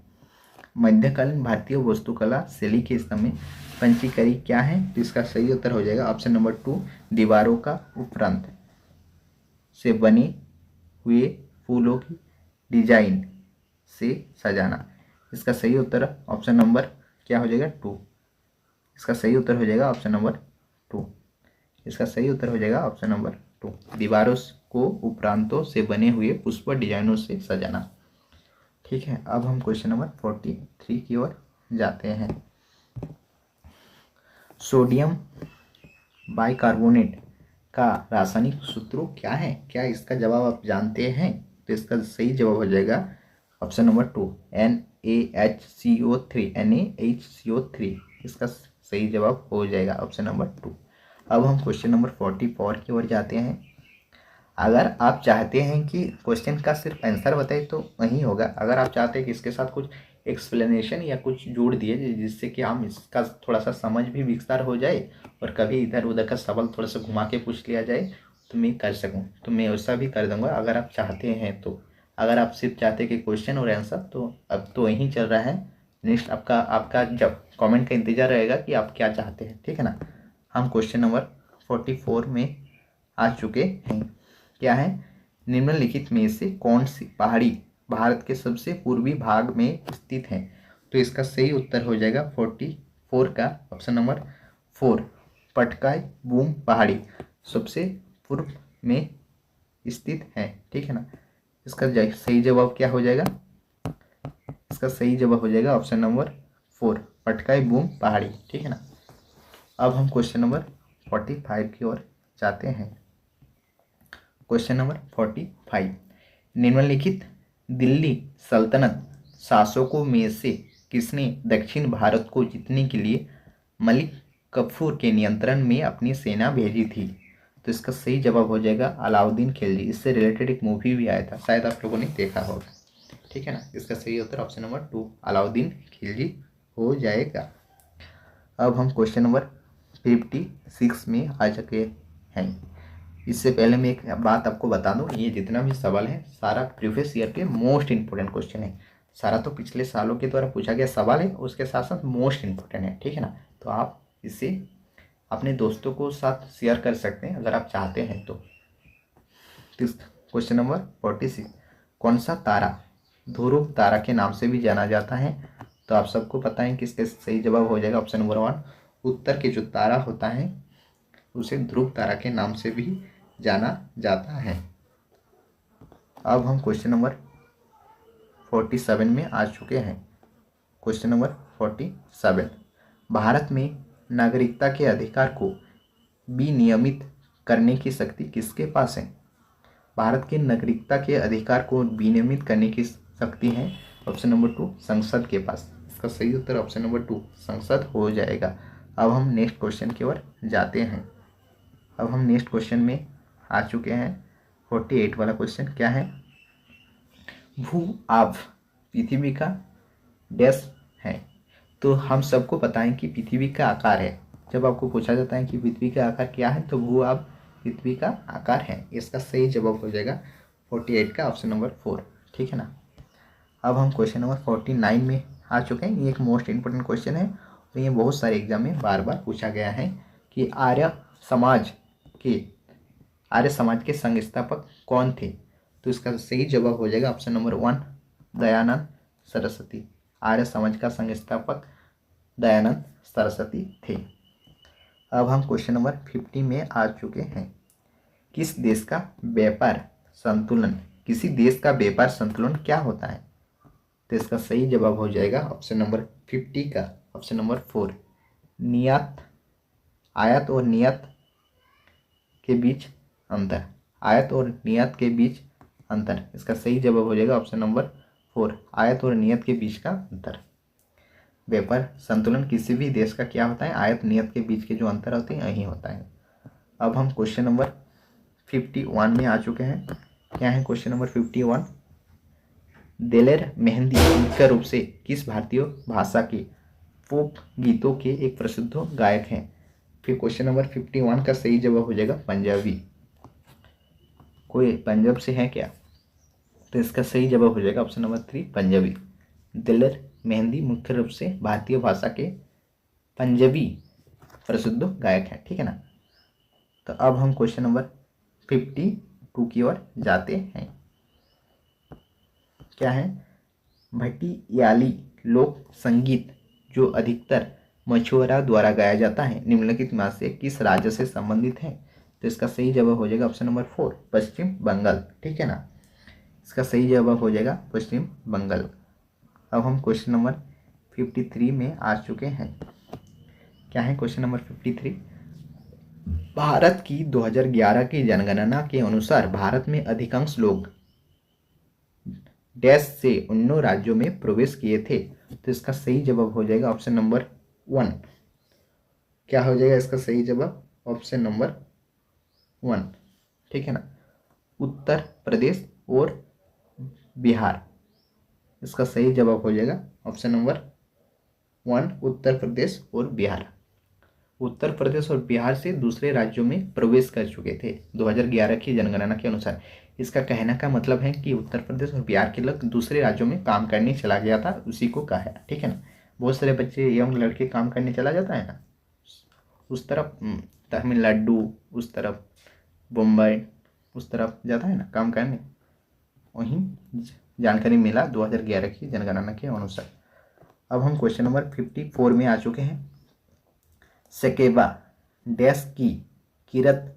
मध्यकालीन भारतीय वास्तुकला शैली के स्तंभ में पंचीकरी क्या है? तो इसका सही उत्तर हो जाएगा ऑप्शन नंबर 2 दीवारों का उपरांत से बने हुए फूलों की डिजाइन से सजाना। इसका सही उत्तर ऑप्शन नंबर क्या हो जाएगा 2। इसका सही उत्तर हो जाएगा ऑप्शन नंबर 2। इसका सही उत्तर हो जाएगा ऑप्शन नंबर 2 दीवारों को उपरांतों से बने हुए पुष्प डिजाइनों से सजाना, ठीक है। अब हम क्वेश्चन नंबर 43 की ओर जाते हैं। सोडियम बाइकार्बोनेट का रासायनिक सूत्र क्या है? क्या इसका जवाब आप जानते हैं? तो इसका सही जवाब हो जाएगा ऑप्शन नंबर 2 NaHCO3 NaHCO3। इसका सही जवाब हो जाएगा ऑप्शन नंबर 2। अब हम क्वेश्चन नंबर 44 की ओर जाते हैं। अगर आप चाहते हैं कि क्वेश्चन का सिर्फ आंसर बताए तो वही होगा। अगर आप चाहते हैं कि इसके साथ कुछ एक्सप्लेनेशन या कुछ जोड़ दिए जिससे कि हम इसका थोड़ा सा समझ भी विस्तार हो जाए और कभी इधर उधर का सवाल थोड़ा सा घुमा के पूछ लिया जाए तो मैं कर सकूं, तो मैं वैसा भी कर दूंगा अगर आप चाहते हैं तो। अगर आप सिर्फ चाहते हैं कि क्वेश्चन और आंसर, तो अब तो यही चल रहा है। नेक्स्ट आपका जब कमेंट का इंतजार रहेगा कि आप क्या चाहते हैं, ठीक है ना। हम क्वेश्चन नंबर 44 में आ चुके हैं। क्या है, निम्नलिखित में से कौन सी पहाड़ी भारत के सबसे पूर्वी भाग में स्थित है? तो इसका सही उत्तर हो जाएगा 44 का ऑप्शन नंबर 4 पटकाई बूम पहाड़ी सबसे पूर्व में स्थित है, ठीक है ना। इसका सही जवाब क्या हो जाएगा? इसका सही जवाब हो जाएगा ऑप्शन नंबर 4 पटकाई बूम पहाड़ी, ठीक है ना। अब हम क्वेश्चन नंबर 45 की ओर जाते हैं। क्वेश्चन नंबर 45, निम्नलिखित दिल्ली सल्तनत शासकों में से किसने दक्षिण भारत को जीतने के लिए मलिक कफूर के नियंत्रण में अपनी सेना भेजी थी? तो इसका सही जवाब हो जाएगा अलाउद्दीन खिलजी। इससे रिलेटेड एक मूवी भी आया था, शायद आप लोगों ने देखा होगा। ठीक है ना, इसका सही उत्तर ऑप्शन नंबर 2 अलाउद्दीन खिलजी हो जाएगा। अब हम क्वेश्चन नंबर 56 में आ चुके हैं। इससे पहले मैं एक बात आपको बता दूं, ये जितना भी सवाल है सारा प्रीवियस ईयर के मोस्ट इंपोर्टेंट क्वेश्चन है। सारा तो पिछले सालों के द्वारा पूछा गया सवाल है, उसके साथ साथ मोस्ट इंपोर्टेंट है। ठीक है ना, तो आप इसे अपने दोस्तों को साथ शेयर कर सकते हैं अगर आप चाहते हैं तो। क्वेश्चन नंबर 46, कौन सा तारा ध्रुव तारा के नाम से भी जाना जाता है? तो आप सबको पता है कि इसका सही जवाब हो जाएगा ऑप्शन नंबर 1, उत्तर के जो तारा होता है उसे ध्रुव तारा के नाम से भी जाना जाता है। अब हम क्वेश्चन नंबर 47 में आ चुके हैं। क्वेश्चन नंबर 47, भारत में नागरिकता के अधिकार को विनियमित करने की शक्ति किसके पास है? भारत के नागरिकता के अधिकार को विनियमित करने की शक्ति है ऑप्शन नंबर 2 संसद के पास। इसका सही उत्तर ऑप्शन नंबर 2 संसद हो जाएगा। अब हम नेक्स्ट क्वेश्चन की ओर जाते हैं। अब हम नेक्स्ट क्वेश्चन में आ चुके हैं। 48 वाला क्वेश्चन क्या है? भू आभ पृथ्वी का डैश है। तो हम सबको पता है कि पृथ्वी का आकार है। जब आपको पूछा जाता है कि पृथ्वी का आकार क्या है तो भू आभ पृथ्वी का आकार है। इसका सही जवाब हो जाएगा 48 का ऑप्शन नंबर 4। ठीक है ना। अब हम क्वेश्चन नंबर 49 में आ चुके हैं। ये एक मोस्ट इंपोर्टेंट क्वेश्चन है और ये बहुत सारे एग्जाम में बार बार पूछा गया है कि आर्य समाज के संस्थापक कौन थे? तो इसका सही जवाब हो जाएगा ऑप्शन नंबर 1 दयानंद सरस्वती। आर्य समाज का संस्थापक दयानंद सरस्वती थे। अब हम क्वेश्चन नंबर 50 में आ चुके हैं। किसी देश का व्यापार संतुलन क्या होता है? तो इसका सही जवाब हो जाएगा ऑप्शन नंबर 50 का ऑप्शन नंबर 4 आयात और निर्यात के बीच अंतर। इसका सही जवाब हो जाएगा ऑप्शन नंबर 4 आयात और निर्यात के बीच का अंतर। व्यापार संतुलन किसी भी देश का क्या होता है? आयात निर्यात के बीच के जो अंतर होते हैं यही होता है। अब हम क्वेश्चन नंबर 51 में आ चुके हैं। क्या है क्वेश्चन नंबर 51? दिलेर मेहंदी मुख्य रूप से किस भारतीय भाषा के पॉप गीतों के एक प्रसिद्ध गायक हैं? फिर क्वेश्चन नंबर 51 का सही जवाब हो जाएगा पंजाबी। कोई पंजाब से है क्या? तो इसका सही जवाब हो जाएगा ऑप्शन नंबर 3 पंजाबी। दिलेर मेहंदी मुख्य रूप से भारतीय भाषा के पंजाबी प्रसिद्ध गायक हैं। ठीक है ना। तो अब हम क्वेश्चन नंबर 52 की ओर जाते हैं। क्या है? भटियाली लोक संगीत जो अधिकतर मछुआरा द्वारा गाया जाता है निम्नलिखित में से किस राज्य से संबंधित है? तो इसका सही जवाब हो जाएगा ऑप्शन नंबर 4 पश्चिम बंगाल। ठीक है ना। इसका सही जवाब हो जाएगा पश्चिम बंगाल। अब हम क्वेश्चन नंबर 53 में आ चुके हैं। क्या है क्वेश्चन नंबर 53? भारत की 2011 की जनगणना के अनुसार भारत में अधिकांश लोग डैश से उन राज्यों में प्रवेश किए थे। तो इसका सही जवाब हो जाएगा ऑप्शन नंबर 1। क्या हो जाएगा इसका सही जवाब? Option number 1। ठीक है ना। उत्तर प्रदेश और बिहार। इसका सही जवाब हो जाएगा ऑप्शन नंबर 1 उत्तर प्रदेश और बिहार। उत्तर प्रदेश और बिहार से दूसरे राज्यों में प्रवेश कर चुके थे 2011 की जनगणना के अनुसार। इसका कहने का मतलब है कि उत्तर प्रदेश और बिहार के लोग दूसरे राज्यों में काम करने चला गया था, उसी को कहा है। ठीक है ना। बहुत सारे बच्चे यंग लड़के काम करने चला जाता है ना, उस तरफ तमिलनाडु, उस तरफ मुंबई, उस तरफ जाता है ना काम करने। वहीं जानकारी मिला 2011 की जनगणना के अनुसार। अब हम क्वेश्चन नंबर 54 में आ चुके हैं। सकेबा डैश की किरत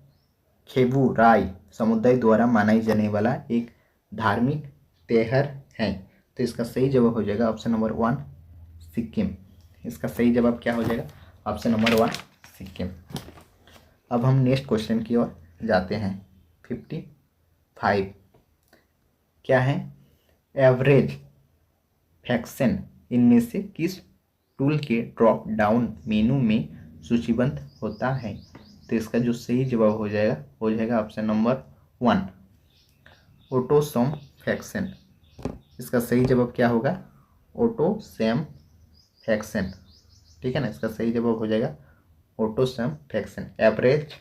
खेबू राय समुदाय द्वारा मनाई जाने वाला एक धार्मिक त्योहार है। तो इसका सही जवाब हो जाएगा ऑप्शन नंबर 1 सिक्किम। इसका सही जवाब क्या हो जाएगा? Option number 1 Sikkim. अब हम नेक्स्ट क्वेश्चन की ओर जाते हैं। 55 क्या है? एवरेज फ्रैक्शन इनमें से किस टूल के ड्रॉप डाउन मेनू में सूचीबद्ध होता है? तो इसका जो सही जवाब हो जाएगा ऑप्शन नंबर 1 ऑटोसम फ्रैक्शन। इसका सही जवाब क्या होगा? AutoSum fraction. ठीक है ना, इसका सही जवाब हो जाएगा ऑटोसम फ्रैक्शन। एवरेज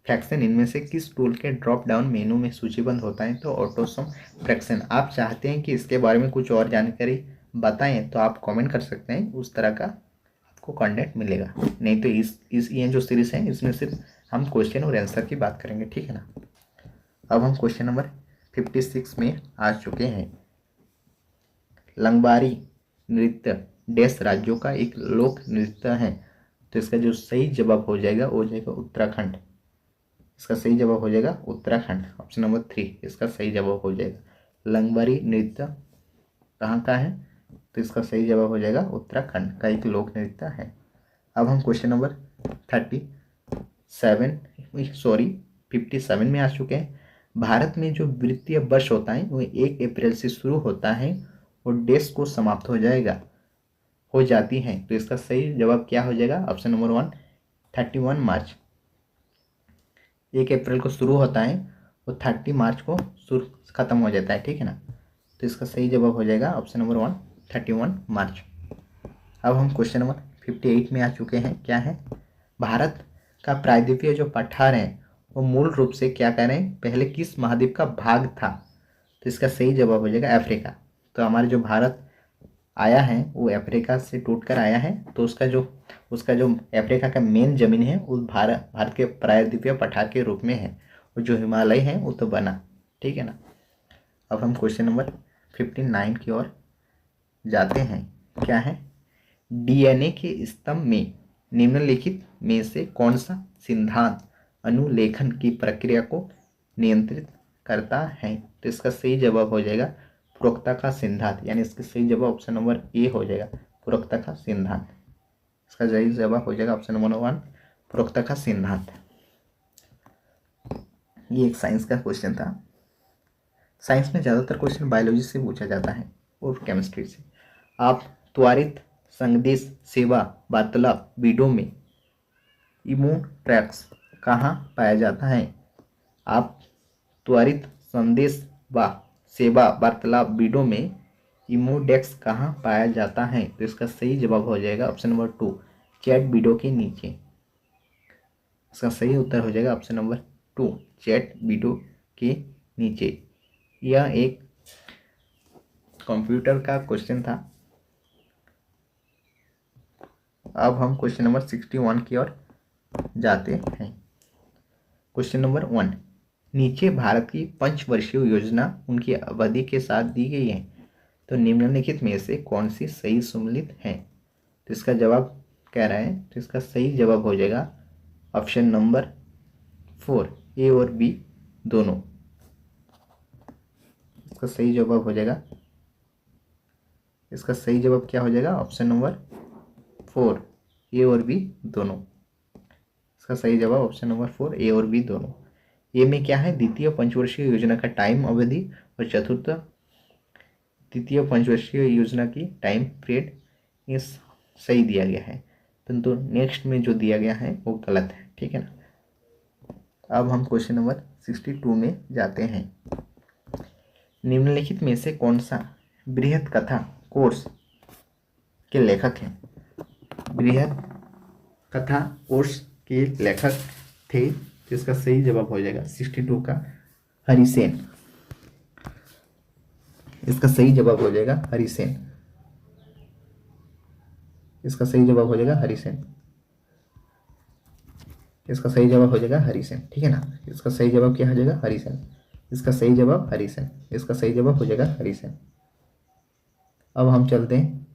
फ्रैक्शन इनमें से किस टूल के ड्रॉप डाउन मेनू में सूचीबद्ध होता है? तो ऑटोसम फ्रैक्शन। आप चाहते हैं कि इसके बारे में कुछ और जानकारी बताएं तो आप कमेंट कर सकते हैं, उस तरह का आपको कंटेंट मिलेगा। नहीं तो इस ये जो सीरीज है इसमें सिर्फ हम क्वेश्चन और आंसर की बात करेंगे। ठीक है ना। अब हम क्वेश्चन नंबर 56 में आ चुके हैं। लंगबारी नृत्य देश राज्यों का एक लोक नृत्य है। तो इसका जो सही जवाब हो जाएगा वो हो जाएगा उत्तराखंड। इसका सही जवाब हो जाएगा उत्तराखंड। ऑप्शन नंबर 3 इसका सही जवाब हो जाएगा। लंगबारी नृत्य कहाँ का है? तो इसका सही जवाब हो जाएगा उत्तराखंड का एक लोक नृत्य है। अब हम क्वेश्चन नंबर 57 में आ चुके हैं। भारत में जो वित्तीय वर्ष होता है वो 1 अप्रैल से शुरू होता है और देश को समाप्त हो जाती है। तो इसका सही जवाब क्या हो जाएगा? ऑप्शन नंबर 1 31 मार्च। 1 अप्रैल को शुरू होता है और 30 मार्च को खत्म हो जाता है। ठीक है ना। तो इसका सही जवाब हो जाएगा ऑप्शन नंबर 1 31 मार्च। अब हम क्वेश्चन नंबर 58 में आ चुके हैं। क्या है? भारत का प्रायद्वीपीय जो पठार है वो मूल रूप से क्या कह रहे हैं, पहले किस महाद्वीप का भाग था? तो इसका सही जवाब हो जाएगा अफ्रीका। तो हमारे जो भारत आया है वो अफ्रीका से टूटकर आया है। तो उसका जो अफ्रीका का मेन जमीन है उस भारत के प्रायद्वीपीय पठार के रूप में है, और जो हिमालय है वो तो बना। ठीक है ना। अब हम क्वेश्चन नंबर 59 की ओर जाते हैं। क्या है? डीएनए के स्तंभ में निम्नलिखित में से कौन सा सिद्धांत अनुलेखन की प्रक्रिया को नियंत्रित करता है? तो इसका सही जवाब हो जाएगा पूरकता का सिद्धांत। यानी इसका सही जवाब ऑप्शन नंबर ए हो जाएगा पूरकता का सिद्धांत। इसका सही जवाब हो जाएगा ऑप्शन नंबर 1 पूरकता का सिद्धांत। ये एक साइंस का क्वेश्चन था। साइंस में ज़्यादातर क्वेश्चन बायोलॉजी से पूछा जाता है और केमिस्ट्री से। आप त्वरित संदेश सेवा वार्तालाप वीडियो में इमोट्रैक्स कहाँ पाया जाता है? आप त्वरित संदेश व सेवा वार्तालाप वीडियो में इमोडेक्स कहाँ पाया जाता है? तो इसका सही जवाब हो जाएगा ऑप्शन नंबर 2 चैट वीडियो के नीचे। इसका सही उत्तर हो जाएगा ऑप्शन नंबर 2 चैट वीडियो के नीचे। यह एक कंप्यूटर का क्वेश्चन था। अब हम क्वेश्चन नंबर 61 की ओर जाते हैं। क्वेश्चन नंबर 1 नीचे भारत की पंचवर्षीय योजना उनकी अवधि के साथ दी गई है, तो निम्नलिखित में से कौन सी सही सम्मिलित है? तो इसका जवाब कह रहा है, तो इसका सही जवाब हो जाएगा ऑप्शन नंबर 4 ए और बी दोनों। इसका सही जवाब हो जाएगा, इसका सही जवाब क्या हो जाएगा? ऑप्शन नंबर 4 ए और बी दोनों। इसका सही जवाब ऑप्शन नंबर 4 ए और बी दोनों। ए में क्या है? द्वितीय पंचवर्षीय योजना का टाइम अवधि, और चतुर्थ तृतीय पंचवर्षीय योजना की टाइम पीरियड ये सही दिया गया है, परंतु नेक्स्ट में जो दिया गया है वो गलत है। ठीक है ना। अब हम क्वेश्चन नंबर 62 में जाते हैं। निम्नलिखित में से कौन सा बृहद कथा कोर्स के लेखक हैं? बृहद कथा कोर्स के लेखक थे, तो इसका सही जवाब हो जाएगा 62 का हरिसेन। इसका सही जवाब हो जाएगा हरिसेन। इसका सही जवाब हो जाएगा हरिसेन। इसका सही जवाब हो जाएगा हरिसेन। ठीक है ना। इसका सही जवाब क्या हो जाएगा? हरिसेन। इसका सही जवाब हरिसेन। इसका सही जवाब हो जाएगा हरिसेन। अब हम चलते हैं।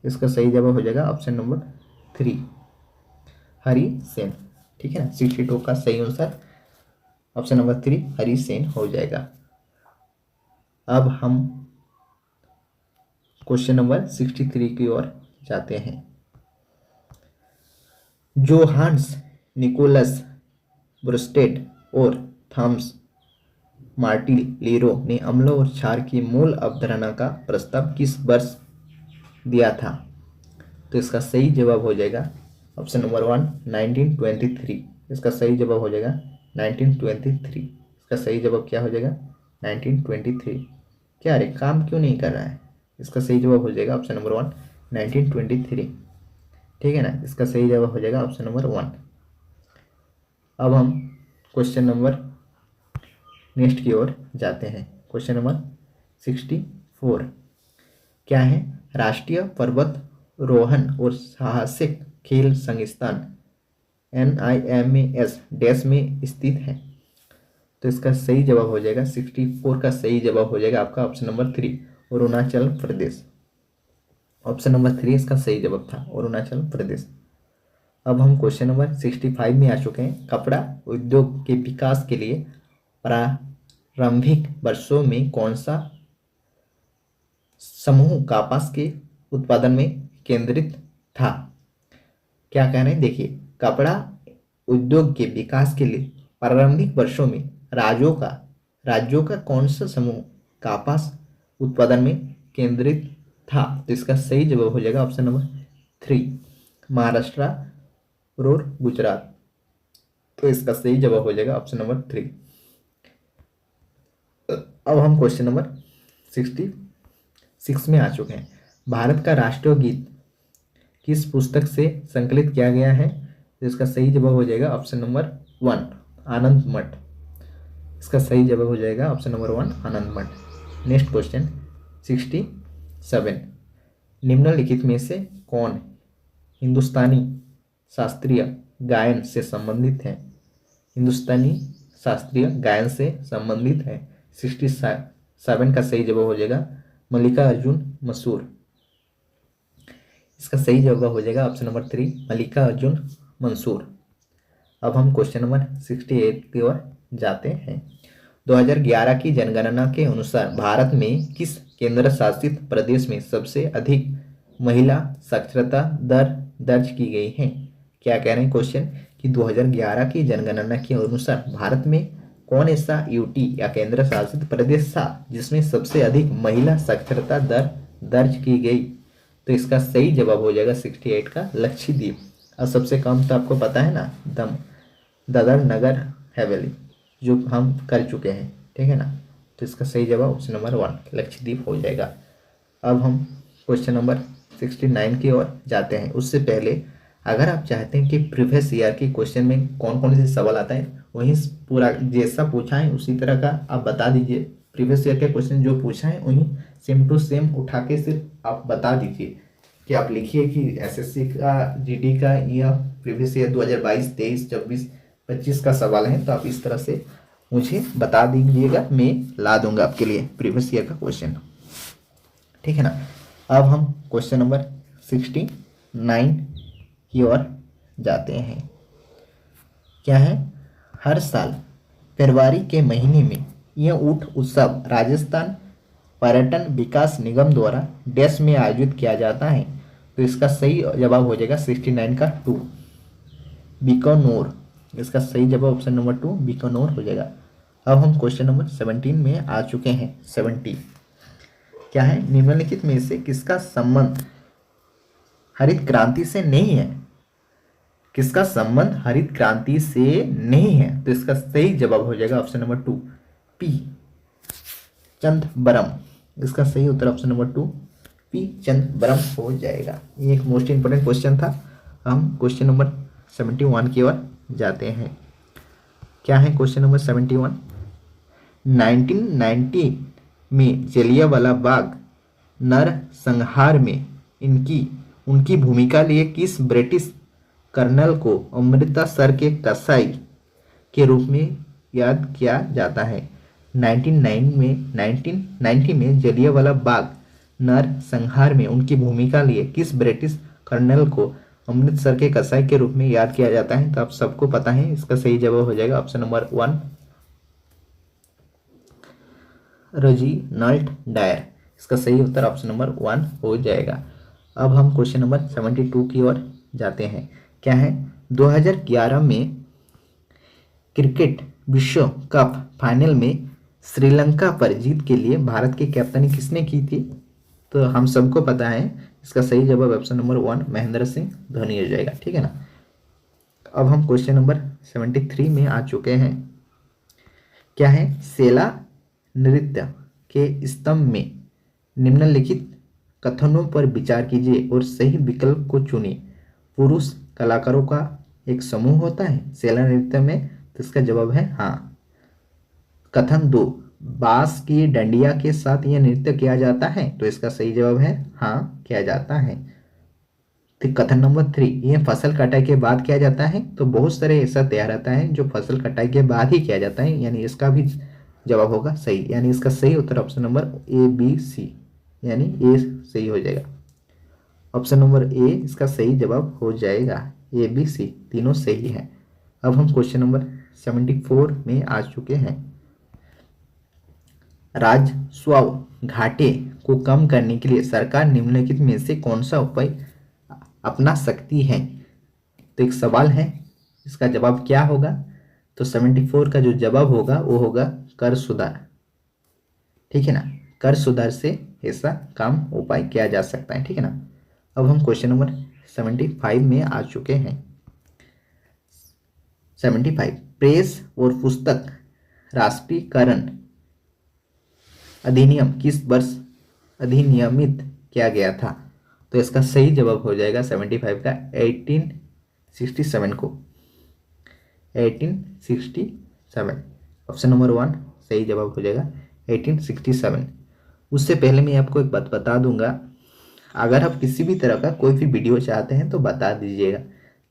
इसका सही जवाब हो जाएगा ऑप्शन नंबर 3 हरिसेन। ठीक है ना। 62 का सही आंसर ऑप्शन नंबर 3 हरिसेन हो जाएगा। अब हम क्वेश्चन नंबर 63 की ओर जाते हैं। जोहान्स निकोलस ब्रुस्टेड और थॉमस मार्टिलिरो ने अम्ल और क्षार की मूल अवधारणा का प्रस्ताव किस वर्ष दिया था? तो इसका सही जवाब हो जाएगा ऑप्शन नंबर 1 1923। इसका सही जवाब हो जाएगा 1923। इसका सही जवाब क्या हो जाएगा 1923। क्या रे काम क्यों नहीं कर रहा है? इसका सही जवाब हो जाएगा ऑप्शन नंबर 1 1923। ठीक है ना, इसका सही जवाब हो जाएगा ऑप्शन नंबर 1। अब हम क्वेश्चन नंबर नेक्स्ट की ओर जाते हैं। क्वेश्चन नंबर 64 क्या है? राष्ट्रीय पर्वतारोहण और साहसिक खेल संस्थान NIMAS डैश में स्थित है? तो इसका सही जवाब हो जाएगा 64 का सही जवाब हो जाएगा आपका option number 3 Arunachal Pradesh. Option number 3 इसका सही जवाब था अरुणाचल प्रदेश। अब हम क्वेश्चन नंबर 65 में आ चुके हैं। कपड़ा उद्योग के विकास के लिए प्रारंभिक वर्षों में कौन सा समूह कपास के उत्पादन में केंद्रित था? क्या कह रहे हैं देखिए, कपड़ा उद्योग के विकास के लिए प्रारंभिक वर्षों में राज्यों का कौन सा समूह कपास उत्पादन में केंद्रित था? तो इसका सही जवाब हो जाएगा ऑप्शन नंबर 3 महाराष्ट्र और गुजरात। तो इसका सही जवाब हो जाएगा ऑप्शन नंबर 3। अब हम क्वेश्चन नंबर 66 में आ चुके हैं। भारत का राष्ट्रीय गीत किस पुस्तक से संकलित किया गया है? तो इसका सही जवाब हो जाएगा ऑप्शन नंबर 1 आनंद मठ। इसका सही जवाब हो जाएगा ऑप्शन नंबर 1 आनंद मठ। नेक्स्ट क्वेश्चन 67 निम्नलिखित में से कौन हिंदुस्तानी शास्त्रीय गायन से संबंधित है? हिंदुस्तानी शास्त्रीय गायन से संबंधित है। 67 का सही जवाब हो जाएगा मल्लिका अर्जुन मंसूर। इसका सही जवाब हो जाएगा ऑप्शन नंबर 3 मल्लिका अर्जुन मंसूर। अब हम क्वेश्चन नंबर 68 की ओर जाते हैं। 2011 की जनगणना के अनुसार भारत में किस केंद्र शासित प्रदेश में सबसे अधिक महिला साक्षरता दर दर्ज की गई है? क्या कह रहे हैं क्वेश्चन कि 2011 की जनगणना के अनुसार भारत में कौन ऐसा यूटी या केंद्र शासित प्रदेश था जिसमें सबसे अधिक महिला साक्षरता दर दर्ज की गई? तो इसका सही जवाब हो जाएगा 68 का लक्षद्वीप। और सबसे कम तो आपको पता है ना दादर नगर हवेली जो हम कर चुके हैं, ठीक है ना। तो इसका सही जवाब ऑप्शन नंबर 1 लक्षद्वीप हो जाएगा। अब हम क्वेश्चन नंबर 69 की ओर जाते हैं। उससे पहले अगर आप चाहते हैं कि प्रीवियस ईयर के क्वेश्चन में कौन कौन से सवाल आता है वहीं पूरा जैसा पूछा है उसी तरह का आप बता दीजिए। प्रीवियस ईयर के क्वेश्चन जो पूछा है वहीं सेम टू सेम उठा के सिर्फ आप बता दीजिए कि आप लिखिए कि एसएससी का जीडी का या प्रीवियस ईयर 2022 23 24 25 का सवाल है, तो आप इस तरह से मुझे बता दीजिएगा, मैं ला दूंगा आपके लिए प्रीवियस ईयर का क्वेश्चन, ठीक है ना। अब हम क्वेश्चन नंबर 69 की ओर जाते हैं। क्या है? हर साल फरवरी के महीने में यह ऊंट उत्सव राजस्थान पर्यटन विकास निगम द्वारा डैश में आयोजित किया जाता है। तो इसका सही जवाब हो जाएगा 69 का 2 बीकानेर। इसका सही जवाब ऑप्शन नंबर 2 बीकानेर हो जाएगा। अब हम क्वेश्चन नंबर 17 में आ चुके हैं। 70 क्या है? निम्नलिखित में से किसका संबंध हरित क्रांति से नहीं है? किसका संबंध हरित क्रांति से नहीं है? तो इसका सही जवाब हो जाएगा ऑप्शन नंबर 2 पी चिदंबरम। इसका सही उत्तर ऑप्शन नंबर 2 पी चिदंबरम हो जाएगा। ये एक मोस्ट इंपोर्टेंट क्वेश्चन था। हम क्वेश्चन नंबर 71 की ओर जाते हैं। क्या है क्वेश्चन नंबर 71? 1990 में जलियांवाला बाग नरसंहार में उनकी भूमिका लिए किस ब्रिटिश कर्नल को अमृतसर के कसाई के रूप में याद किया जाता है? 1990 में जलियांवाला बाग नरसंहार में उनकी भूमिका लिए किस ब्रिटिश कर्नल को अमृतसर के कसाई के रूप में याद किया जाता है? तो आप सबको पता है, इसका सही जवाब हो जाएगा ऑप्शन नंबर 1 रेजिनाल्ड डायर। इसका सही उत्तर ऑप्शन नंबर 1 हो जाएगा। अब हम क्वेश्चन नंबर 72 की ओर जाते हैं। क्या है? 2011 में क्रिकेट विश्व कप फाइनल में श्रीलंका पर जीत के लिए भारत की कप्तानी किसने की थी? तो हम सबको पता है, इसका सही जवाब ऑप्शन नंबर 1 महेंद्र सिंह धोनी हो जाएगा। ठीक है ना। अब हम क्वेश्चन नंबर 73 में आ चुके हैं। क्या है? सेला नृत्य के स्तंभ में निम्नलिखित कथनों पर विचार कीजिए और सही विकल्प को चुनिए। पुरुष कलाकारों का एक समूह होता है सेला नृत्य में, तो इसका जवाब है हाँ। कथन 2, बांस की डंडिया के साथ यह नृत्य किया जाता है, तो इसका सही जवाब है हाँ, किया जाता है। तो कथन नंबर 3, यह फसल कटाई के बाद किया जाता है, तो बहुत सारे ऐसा तैयार रहता है जो फसल कटाई के बाद ही किया जाता है, यानी इसका भी जवाब होगा सही, यानी इसका सही उत्तर option number A B C, यानी ए सही हो जाएगा। ऑप्शन नंबर ए इसका सही जवाब हो जाएगा, ए बी सी तीनों सही है। अब हम क्वेश्चन नंबर 74 में आ चुके हैं। राजस्व घाटे को कम करने के लिए सरकार निम्नलिखित में से कौन सा उपाय अपना सकती है? तो एक सवाल है, इसका जवाब क्या होगा? तो 74 का जो जवाब होगा वो होगा कर सुधार। ठीक है ना, कर सुधार से ऐसा काम उपाय किया जा सकता है। ठीक है ना। अब हम क्वेश्चन नंबर 75 में आ चुके हैं। 75, प्रेस और पुस्तक राष्ट्रीयकरण अधिनियम किस वर्ष अधिनियमित किया गया था? तो इसका सही जवाब हो जाएगा 75 का 1867 को, 1867 ऑप्शन नंबर 1 सही जवाब हो जाएगा 1867। उससे पहले मैं आपको एक बात बता दूंगा, अगर आप किसी भी तरह का कोई भी वीडियो चाहते हैं तो बता दीजिएगा,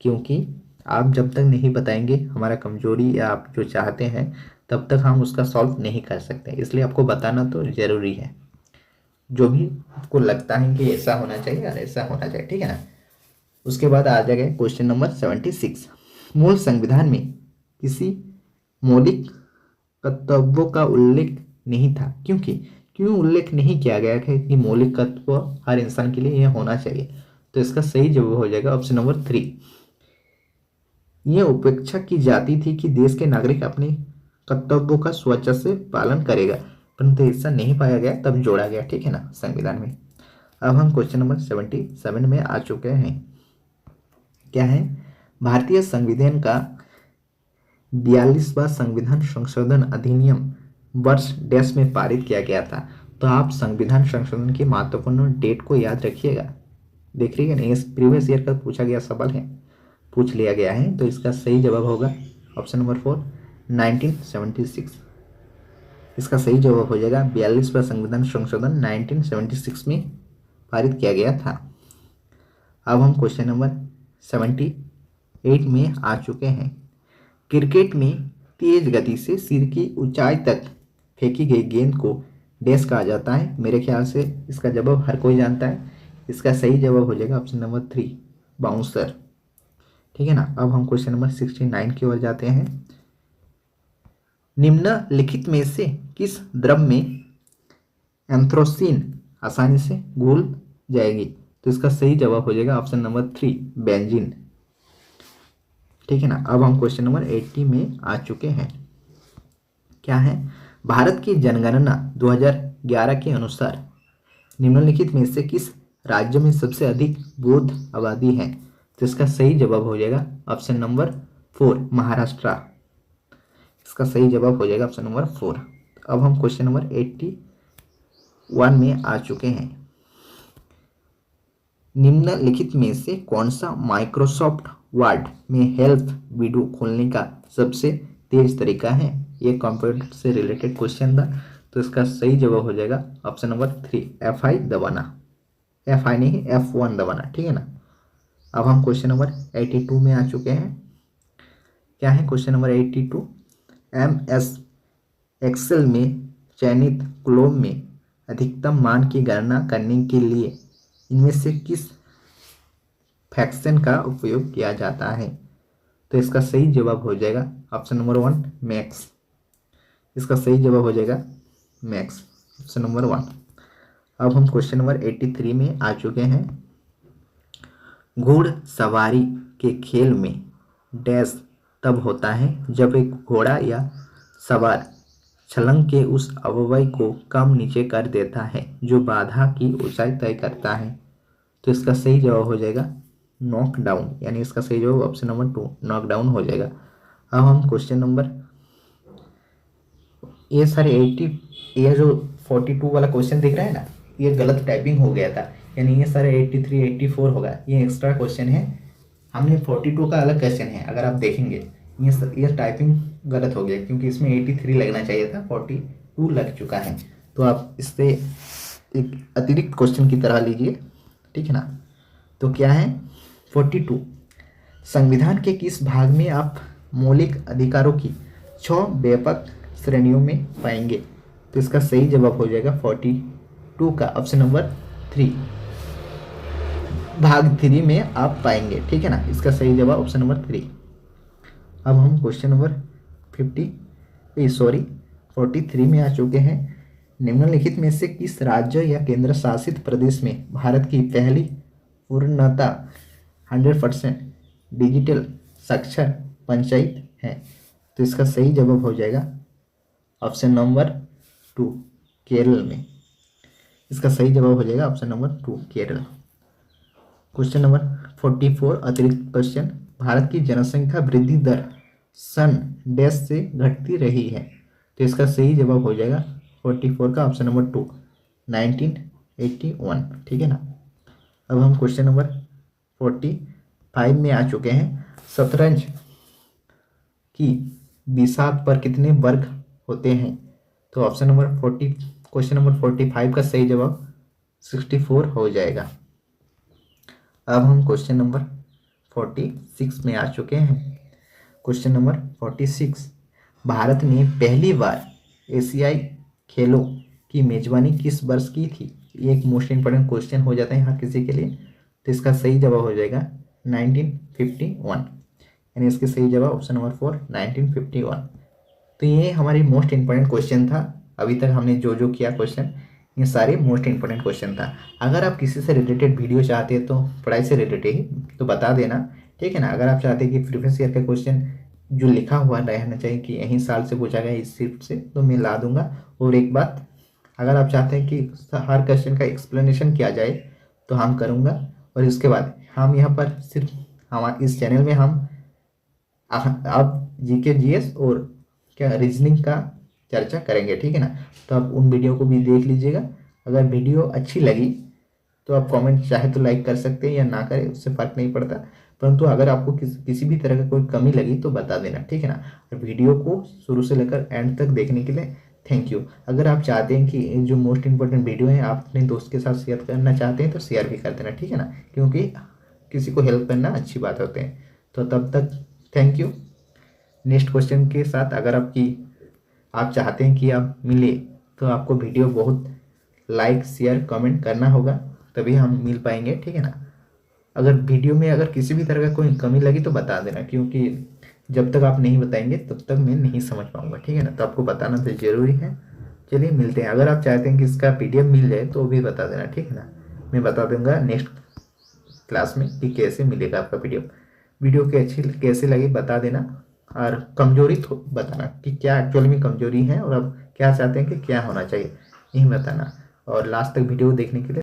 क्योंकि आप जब तक नहीं बताएंगे हमारा कमजोरी या आप जो चाहते हैं तब तक हम उसका सॉल्व नहीं कर सकते, इसलिए आपको बताना तो ज़रूरी है। जो भी आपको लगता है कि ऐसा होना चाहिए और ऐसा होना चाहिए। ठीक है ना। उसके बाद आ जाएगा क्वेश्चन नंबर 76, मूल संविधान में किसी मौलिक कर्तव्यों का उल्लेख नहीं था, क्यों उल्लेख नहीं किया गया है कि मौलिक तत्व हर इंसान के लिए यह होना चाहिए? तो इसका सही जवाब हो जाएगा ऑप्शन नंबर 3, यह उपेक्षा की जाती थी कि देश के नागरिक अपने कर्तव्यों का स्वेच्छा से पालन करेगा, परंतु ऐसा नहीं पाया गया, तब जोड़ा गया। ठीक है ना, संविधान में। अब हम क्वेश्चन नंबर 77 में आ चुके हैं। क्या है? भारतीय संविधान का 42वां संविधान संशोधन अधिनियम वर्ष डैश में पारित किया गया था। तो आप संविधान संशोधन की महत्वपूर्ण डेट को याद रखिएगा। देखिएगा नहीं, इस प्रीवियस ईयर का पूछा गया सवाल है, पूछ लिया गया है, तो इसका सही जवाब होगा ऑप्शन नंबर 4 1976। इसका सही जवाब हो जाएगा 42वां संविधान संशोधन 1976 में पारित किया गया था। अब हम क्वेश्चन नंबर 78 में आ चुके हैं। क्रिकेट में तेज गति से सिर की ऊंचाई तक फेंकी गई गेंद को डैश कहा जाता है। मेरे ख्याल से इसका जवाब हर कोई जानता है, इसका सही जवाब हो जाएगा ऑप्शन नंबर 3 बाउंसर। ठीक है ना। अब हम क्वेश्चन नंबर 69 की ओर जाते हैं। निम्नलिखित में से किस द्रव में एंथ्रोसिन आसानी से घुल जाएगी? तो इसका सही जवाब हो जाएगा ऑप्शन नंबर 3 बेंजीन। ठीक है ना। अब हम क्वेश्चन नंबर 80 में आ चुके हैं। क्या है? भारत की जनगणना 2011 के अनुसार निम्नलिखित में से किस राज्य में सबसे अधिक बौद्ध आबादी है? तो इसका सही जवाब हो जाएगा ऑप्शन नंबर 4 महाराष्ट्र। इसका सही जवाब हो जाएगा ऑप्शन नंबर 4। अब हम क्वेश्चन नंबर 81 में आ चुके हैं। निम्नलिखित में से कौन सा माइक्रोसॉफ्ट वर्ड में हेल्प विंडो खोलने का सबसे तेज तरीका है? ये कंप्यूटर से रिलेटेड क्वेश्चन था, तो इसका सही जवाब हो जाएगा ऑप्शन नंबर 3 F5 दबाना, F5 नहीं F1 दबाना। ठीक है ना। अब हम क्वेश्चन नंबर 82 में आ चुके हैं। क्या है क्वेश्चन नंबर 82? MS एक्सेल में चयनित कॉलम में अधिकतम मान की गणना करने के लिए इनमें से किस फंक्शन का उपयोग किया जाता है? तो इसका सही जवाब हो जाएगा ऑप्शन नंबर 1 मैक्स। इसका सही जवाब हो जाएगा मैक्स, ऑप्शन नंबर 1। अब हम क्वेश्चन नंबर 83 में आ चुके हैं। घुड़सवारी के खेल में डैश तब होता है जब एक घोड़ा या सवार छलांग के उस अवयव को कम नीचे कर देता है जो बाधा की ऊंचाई तय करता है। तो इसका सही जवाब हो जाएगा नॉक डाउन, यानी इसका सही जवाब ऑप्शन नंबर 2 नॉक डाउन हो जाएगा। अब हम क्वेश्चन नंबर, ये सारे 80, ये जो 42 वाला क्वेश्चन दिख रहा है ना, ये गलत टाइपिंग हो गया था, यानी ये सारे 83 84 होगा, ये एक्स्ट्रा क्वेश्चन है। हमने 42 का अलग क्वेश्चन है, अगर आप देखेंगे ये टाइपिंग गलत हो गया क्योंकि इसमें 83 लगना चाहिए था, 42 लग चुका है। तो आप इससे एक अतिरिक्त क्वेश्चन की तरह लीजिए, ठीक है ना। तो क्या है 42, संविधान के किस भाग में आप मौलिक अधिकारों की 6 व्यापक श्रेणियों में पाएंगे। तो इसका सही जवाब हो जाएगा 42 का ऑप्शन नंबर 3, भाग 3 में आप पाएंगे, ठीक है ना। इसका सही जवाब ऑप्शन नंबर 3। अब हम क्वेश्चन नंबर 43 में आ चुके हैं। निम्नलिखित में से किस राज्य या केंद्र शासित प्रदेश में भारत की पहली पूर्णतः 100% डिजिटल साक्षर पंचायत है। तो इसका सही जवाब हो जाएगा ऑप्शन नंबर 2 केरल में। इसका सही जवाब हो जाएगा option number 2 Kerala. Question number 44 अतिरिक्त क्वेश्चन, भारत की जनसंख्या वृद्धि दर सन डैश से घटती रही है। तो इसका सही जवाब हो जाएगा 44 का ऑप्शन नंबर 2 1981, ठीक है ना। अब हम क्वेश्चन नंबर 45 में आ चुके हैं। शतरंज की बिसात पर कितने वर्ग होते हैं। तो ऑप्शन नंबर 40, क्वेश्चन नंबर 45 का सही जवाब 64 हो जाएगा। अब हम क्वेश्चन नंबर 46 में आ चुके हैं। क्वेश्चन नंबर 46, भारत ने पहली बार एशियाई खेलों की मेजबानी किस वर्ष की थी। ये एक मोस्ट इंपॉर्टेंट क्वेश्चन हो जाता है यहाँ किसी के लिए। तो इसका सही जवाब हो जाएगा 1951, यानी इसके सही जवाब ऑप्शन नंबर 4 1951। तो ये हमारी मोस्ट इंपॉर्टेंट क्वेश्चन था। अभी तक हमने जो जो किया क्वेश्चन, ये सारे मोस्ट इंपॉर्टेंट क्वेश्चन था। अगर आप किसी से रिलेटेड वीडियो चाहते हैं, तो पढ़ाई से रिलेटेड ही, तो बता देना, ठीक है ना। अगर आप चाहते हैं कि प्रीवियस ईयर का क्वेश्चन जो लिखा हुआ रहना चाहिए कि यही साल से पूछा गया इस शिफ्ट से, तो मैं ला दूंगा। और एक बात, अगर आप चाहते हैं कि हर क्वेश्चन का एक्सप्लेनेशन किया जाए, तो हम करूँगा। और इसके बाद हम यहाँ पर सिर्फ हमारे इस चैनल में हम आप जीके जीएस और क्या रीजनिंग का चर्चा करेंगे, ठीक है ना। तो आप उन वीडियो को भी देख लीजिएगा। अगर वीडियो अच्छी लगी तो आप कमेंट चाहे तो लाइक कर सकते हैं या ना करें, उससे फ़र्क नहीं पड़ता। परंतु अगर आपको किसी भी तरह का कोई कमी लगी तो बता देना, ठीक है ना। वीडियो को शुरू से लेकर एंड तक देखने के लिए थैंक यू। अगर आप चाहते हैं कि जो मोस्ट इंपॉर्टेंट वीडियो है आप अपने दोस्त के साथ शेयर करना चाहते हैं, तो शेयर भी कर देना, ठीक है ना, क्योंकि किसी को हेल्प करना अच्छी बात होते हैं। तो तब तक थैंक यू। नेक्स्ट क्वेश्चन के साथ अगर आप चाहते हैं कि आप मिले, तो आपको वीडियो बहुत लाइक शेयर कमेंट करना होगा, तभी हम मिल पाएंगे, ठीक है ना। अगर वीडियो में अगर किसी भी तरह का कोई कमी लगी तो बता देना, क्योंकि जब तक आप नहीं बताएंगे तब तक मैं नहीं समझ पाऊंगा, ठीक है ना। तो आपको बताना तो ज़रूरी है। चलिए मिलते हैं। अगर आप चाहते हैं कि इसका PDF मिल जाए तो भी बता देना, ठीक है ना। मैं बता दूंगा नेक्स्ट क्लास में कि कैसे मिलेगा आपका PDF। वीडियो कैसे लगी बता देना, और कमजोरी तो बताना कि क्या एक्चुअल में कमजोरी है और आप क्या चाहते हैं कि क्या होना चाहिए, यही बताना। और लास्ट तक वीडियो देखने के लिए